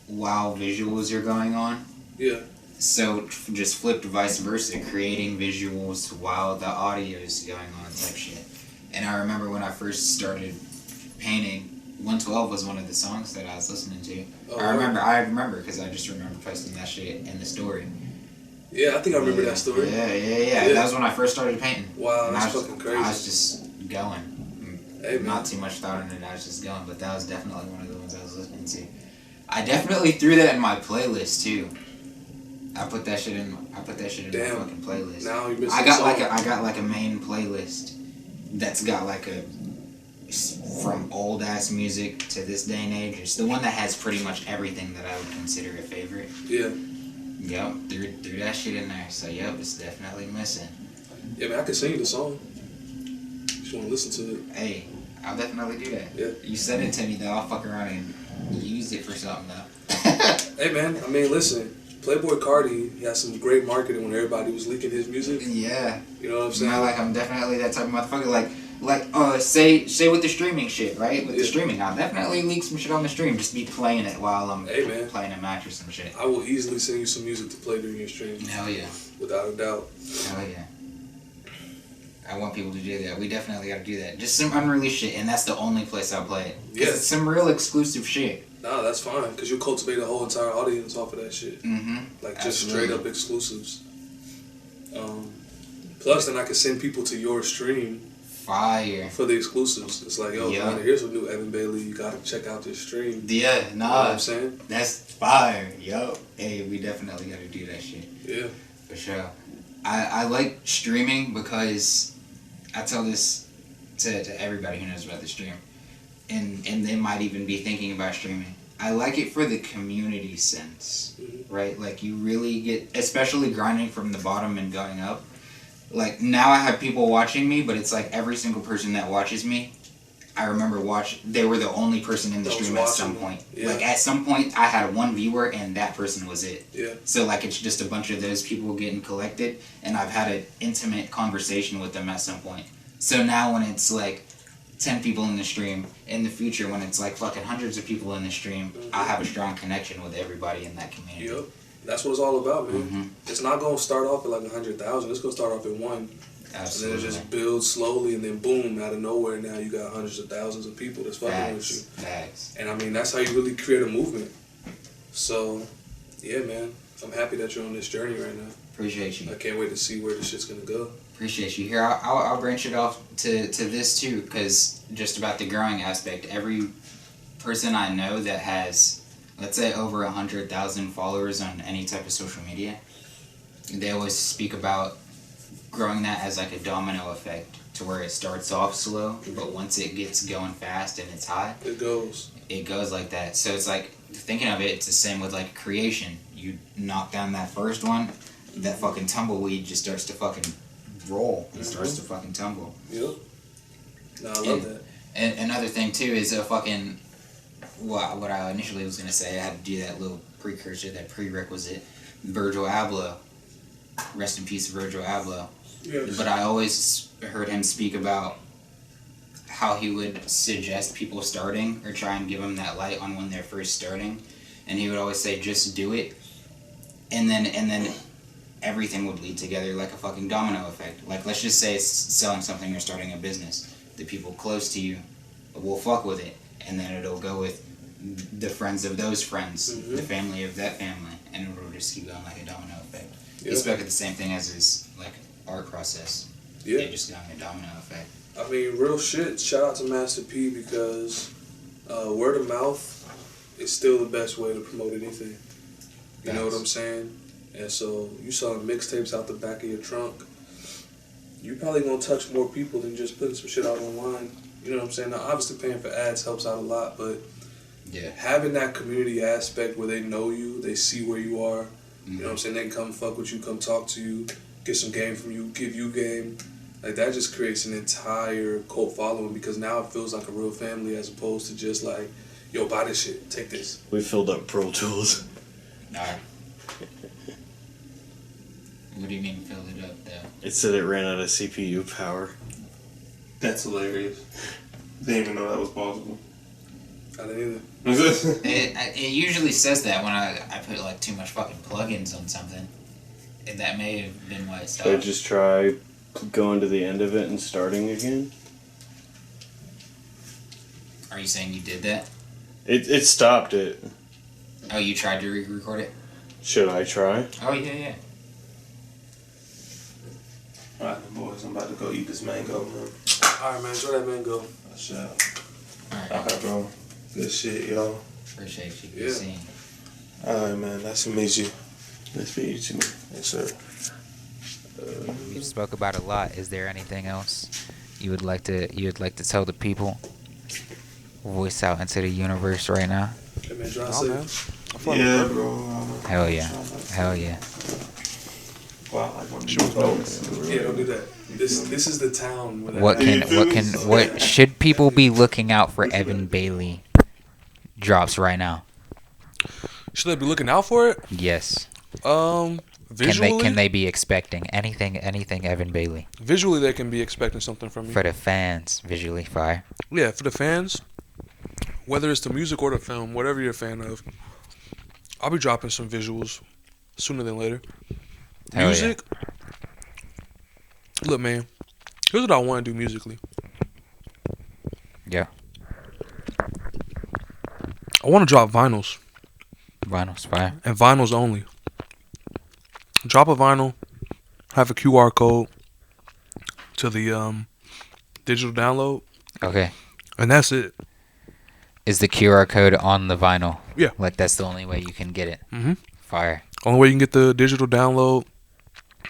while visuals are going on. Yeah. So just flipped vice versa, creating visuals while the audio is going on type shit. And I remember when I first started painting, 112 was one of the songs that I was listening to. Oh, I remember because I just remember posting that shit in the story. Yeah, I think I remember that story. Yeah. That was when I first started painting. Wow, that's fucking crazy. I was just going. Hey, not too much thought in it, I was just going. But that was definitely one of the ones I was listening to. I definitely threw that in my playlist too. I put that shit in my fucking playlist. Now you're missing I got like a main playlist that's got like a from old ass music to this day and age. It's the one that has pretty much everything that I would consider a favorite. Yeah. Yep, threw that shit in there. So yep, it's definitely missing. Yeah, man, I can sing you the song. Just want to listen to it. Hey, I'll definitely do that. Yeah. You send it to me though, I'll fuck around and use it for something though. Hey man, I mean listen, Playboy Cardi, he had some great marketing when everybody was leaking his music. Yeah. You know what I'm saying? I'm definitely that type of motherfucker. Say with the streaming shit, right? With the streaming, I'll definitely leak some shit on the stream. Just be playing it while I'm playing a match or some shit. I will easily send you some music to play during your stream. Hell yeah. Without a doubt. Hell yeah. I want people to do that. We definitely got to do that. Just some unreleased shit, and that's the only place I'll play it. 'Cause Yeah. it's some real exclusive shit. Nah, that's fine, because you cultivate a whole entire audience off of that shit. Mm-hmm. Like, just Absolutely. straight up exclusives. Plus, then I can send people to your stream Fire. for the exclusives. It's like, yo, Yeah. man, here's a new Evan Bailey. You gotta check out this stream. Yeah, You know what nah. I'm saying? That's fire. Yo. Hey, we definitely got to do that shit. Yeah. For sure. I like streaming because I tell this to everybody who knows about the stream. And they might even be thinking about streaming. I like it for the community sense, right? Like, you really get, especially grinding from the bottom and going up. Like, now I have people watching me, but it's like every single person that watches me, I remember they were the only person in the That was stream at watching some me. point. Yeah. Like, at some point, I had one viewer, and that person was it. Yeah. So, like, it's just a bunch of those people getting collected, and I've had an intimate conversation with them at some point. So now when it's, like, 10 people in the stream, in the future when it's, like, fucking hundreds of people in the stream, I'll have a strong connection with everybody in that community. Yep. That's what it's all about, man. Mm-hmm. It's not gonna start off at like 100,000. It's gonna start off at 1. Absolutely. And then it just builds slowly, and then boom, out of nowhere, now you got hundreds of thousands of people that's fucking with you. Facts. And I mean, that's how you really create a movement. So, yeah, man, I'm happy that you're on this journey right now. Appreciate you. I can't wait to see where this shit's gonna go. Appreciate you. Here, I'll branch it off to this too, because just about the growing aspect, every person I know that has, let's say, over 100,000 followers on any type of social media, they always speak about growing that as like a domino effect, to where it starts off slow, but once it gets going fast and it's hot, It goes. it goes like that. So it's like, thinking of it, it's the same with like creation. You knock down that first one, that fucking tumbleweed just starts to fucking roll. It starts to fucking tumble. Yep. No, I love that. And another thing too is a fucking, what I initially was gonna say, I had to do that little precursor, that prerequisite. Virgil Abloh, rest in peace, Virgil Abloh. Yes. But I always heard him speak about how he would suggest people starting, or try and give them that light on when they're first starting, and he would always say, just do it, and then everything would lead together like a fucking domino effect. Like, let's just say it's selling something or starting a business. The people close to you will fuck with it, and then it'll go with the friends of those friends, the family of that family, and it'll just keep going like a domino effect. Yeah. He spoke of the same thing as his like art process. Yeah. It just going a domino effect. I mean, real shit. Shout out to Master P, because word of mouth is still the best way to promote anything. You know what I'm saying? And so you selling mixtapes out the back of your trunk, you probably gonna touch more people than just putting some shit out online. You know what I'm saying? Now, obviously paying for ads helps out a lot, but Yeah. having that community aspect where they know you, they see where you are, you know what I'm saying? They can come fuck with you, come talk to you, get some game from you, give you game. Like, that just creates an entire cult following, because now it feels like a real family, as opposed to just like, yo, buy this shit, take this. We filled up Pro Tools. Alright. What do you mean filled it up though? It said it ran out of CPU power. That's hilarious. Didn't even know that was possible. I didn't either. It usually says that when I put like too much fucking plugins on something. And that may have been why it So I stopped. just try going to the end of it and starting again. Are you saying you did that? It stopped it. Oh, you tried to re-record it? Should I try? Oh, yeah. Alright, then, boys, I'm about to go eat this mango, man. Alright, man, enjoy that mango. I shall. Alright, Alright, bro. Good shit, y'all. appreciate you. Yeah. Good seeing you. Alright, man. Nice to meet you. Nice to meet you too. Yes, sir. You spoke about a lot. Is there anything else you would like to tell the people? Voice out into the universe right now. Hey, man, drive Oh, man. safe. Yeah, bro. Hell yeah. Hell yeah. Wow, like one of these folks. Yeah, don't do that. This is the town where that What should people be looking out for Evan Bailey drops right now? Should they be looking out for it? Yes. Visually, Can they be expecting anything Evan Bailey? visually they can be expecting something from me. For the fans, visually fire. Yeah, for the fans, whether it's the music or the film, whatever you're a fan of, I'll be dropping some visuals sooner than later. Hell yeah. Music, look, man, Here's what I want to do musically. Yeah. I want to drop vinyls Vinyl's fire. and vinyls only. Drop a vinyl, have a QR code to the digital download, Okay. and that's it. Is the QR code on the vinyl? Yeah. Like that's the only way you can get it. Mm-hmm. Fire. Only way you can get the digital download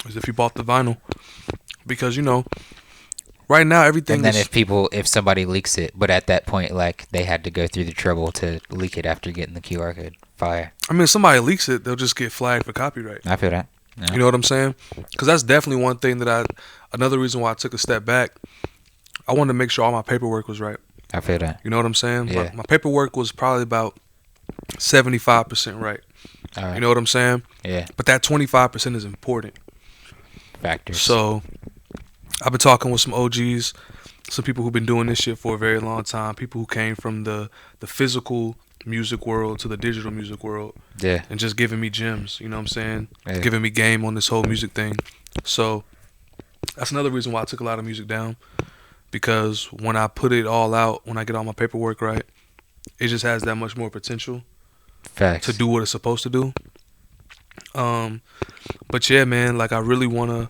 is if you bought the vinyl, because right now everything. And then is, if somebody leaks it, but at that point, like they had to go through the trouble to leak it after getting the QR code. Fire. I mean, if somebody leaks it, they'll just get flagged for copyright. I feel that. Yeah. You know what I'm saying? Because that's definitely one thing another reason why I took a step back. I wanted to make sure all my paperwork was right. I feel that. You know what I'm saying? Yeah. My paperwork was probably about 75% right. All right. You know what I'm saying? Yeah. But that 25% is important. Factors. So I've been talking with some OGs, some people who've been doing this shit for a very long time, people who came from the physical music world to the digital music world, Yeah. and just giving me gems, you know what I'm saying? Yeah. Giving me game on this whole music thing. So that's another reason why I took a lot of music down, because when I put it all out, when I get all my paperwork right, it just has that much more potential Facts. to do what it's supposed to do. But yeah, man, like I really wanna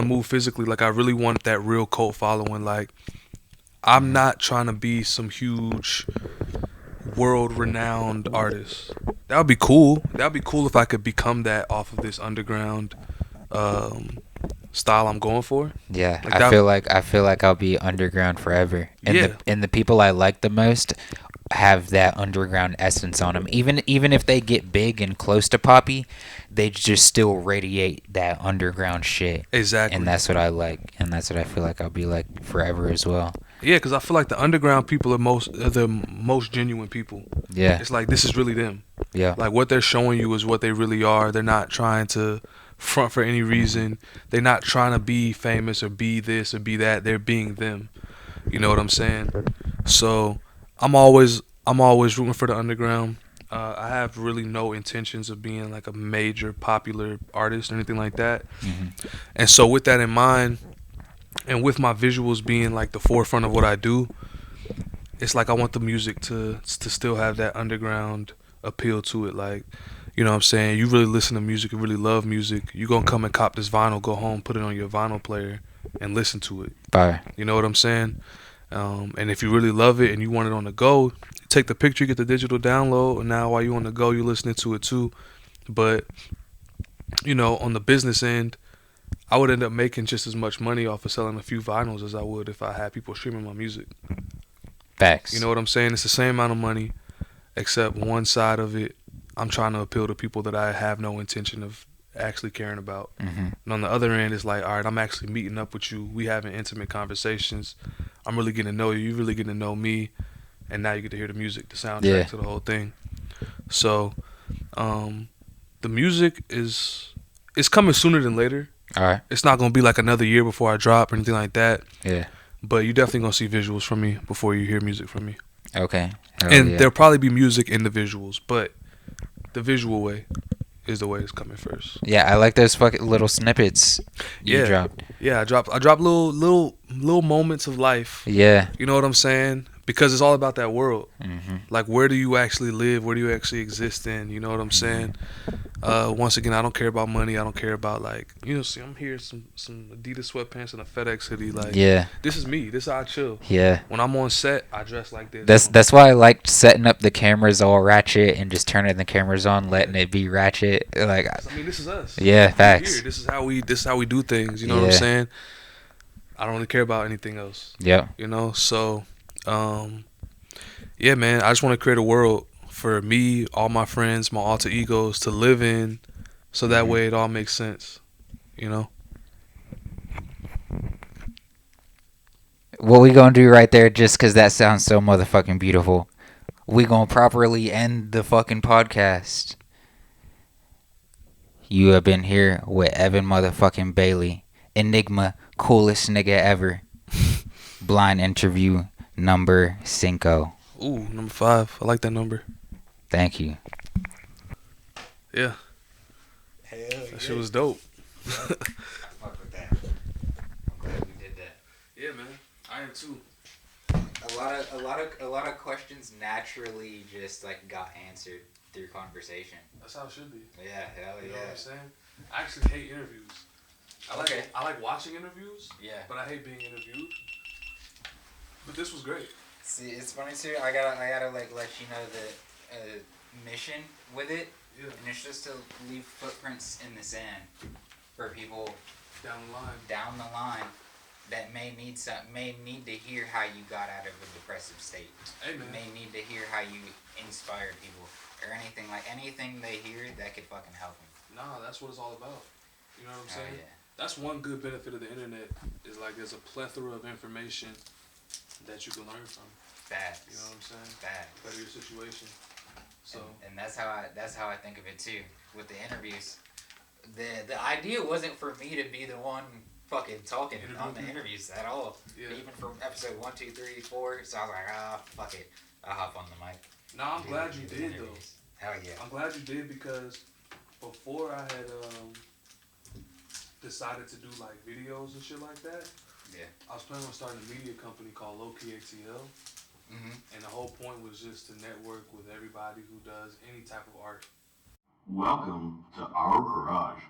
move physically. Like I really want that real cult following. Like I'm not trying to be some huge world-renowned artist. That would be cool. That would be cool if I could become that off of this underground style I'm going for. Yeah, Like I that- feel like I'll be underground forever. And Yeah. the people I like the most have that underground essence on them. Even if they get big and close to poppy, they just still radiate that underground shit. Exactly. And that's what I like, and that's what I feel like I'll be like forever as well. Yeah, because I feel like the underground people are the most genuine people. Yeah. It's like this is really them. Yeah. Like what they're showing you is what they really are. They're not trying to front for any reason. They're not trying to be famous or be this or be that. They're being them. You know what I'm saying? So I'm always rooting for the underground. I have really no intentions of being like a major popular artist or anything like that. Mm-hmm. And so with that in mind, and with my visuals being like the forefront of what I do, it's like I want the music to still have that underground appeal to it. Like, you know what I'm saying? You really listen to music, you really love music, you gonna come and cop this vinyl, go home, put it on your vinyl player and listen to it. Fire. You know what I'm saying? And if you really love it and you want it on the go, you take the picture, you get the digital download, and now while you on the go, you're listening to it too. But, on the business end, I would end up making just as much money off of selling a few vinyls as I would if I had people streaming my music. Facts. You know what I'm saying? It's the same amount of money, except one side of it, I'm trying to appeal to people that I have no intention of actually caring about. Mm-hmm. And on the other end, it's like, all right, I'm actually meeting up with you. We having intimate conversations. I'm really getting to know you. You really getting to know me. And now you get to hear the music, the soundtrack to the whole thing. So, the music is coming sooner than later. All right. It's not going to be like another year before I drop or anything like that. Yeah. But you definitely going to see visuals from me before you hear music from me. Okay. Hell And yeah. there'll probably be music in the visuals, but the visual way is the way it's coming first. Yeah, I like those fucking little snippets you Yeah. dropped. Yeah, I drop little moments of life. Yeah. You know what I'm saying? Because it's all about that world. Mm-hmm. Like, where do you actually live? Where do you actually exist in? You know what I'm saying? Once again, I don't care about money. I don't care about, like, see, I'm here, some Adidas sweatpants and a FedEx hoodie. Like, Yeah. this is me. This is how I chill. Yeah. When I'm on set, I dress like this. That's why I liked setting up the cameras all ratchet and just turning the cameras on, letting it be ratchet. Like, I mean, this is us. Yeah, We're facts. here. This is how we do things. You know what I'm Yeah. saying? I don't really care about anything else. Yep. So, yeah, man, I just want to create a world for me, all my friends, my alter egos to live in, so that way it all makes sense. What we gonna do right there, just because that sounds so motherfucking beautiful, we gonna properly end the fucking podcast. You have been here with Evan motherfucking Bailey, Enigma, coolest nigga ever. Blind interview number 5. Ooh, number 5. I like that number. Thank you. Yeah. That shit was dope. Fuck with that. I'm glad we did that. Yeah, man. I am too. A lot of questions naturally just like got answered through conversation. That's how it should be. Yeah, hell You know what yeah. I'm saying? I actually hate interviews. Okay. I like watching interviews. Yeah. But I hate being interviewed. But this was great. See, it's funny too. I gotta like let you know the mission with it, Yeah. and it's just to leave footprints in the sand for people Down the line. that may need to hear how you got out of a depressive state. Hey, man. May need to hear how you inspired people or anything they hear that could fucking help them. Nah, that's what it's all about. You know what I'm Oh saying? yeah. That's one good benefit of the internet is like there's a plethora of information that you can learn from. Facts. You know what I'm saying? Facts. Better your situation. So And that's how I think of it too with the interviews. The idea wasn't for me to be the one fucking talking on the interviews at all. Yeah. Even from episode 1, 2, 3, 4. So I was like, fuck it, I'll hop on the mic. nah, I'm glad you Do the did though. interviews. Hell yeah. I'm glad you did because before I had decided to do like videos and shit like that, Yeah. I was planning on starting a media company called Low Key ATL. Mm-hmm. And the whole point was just to network with everybody who does any type of art. Welcome to our garage.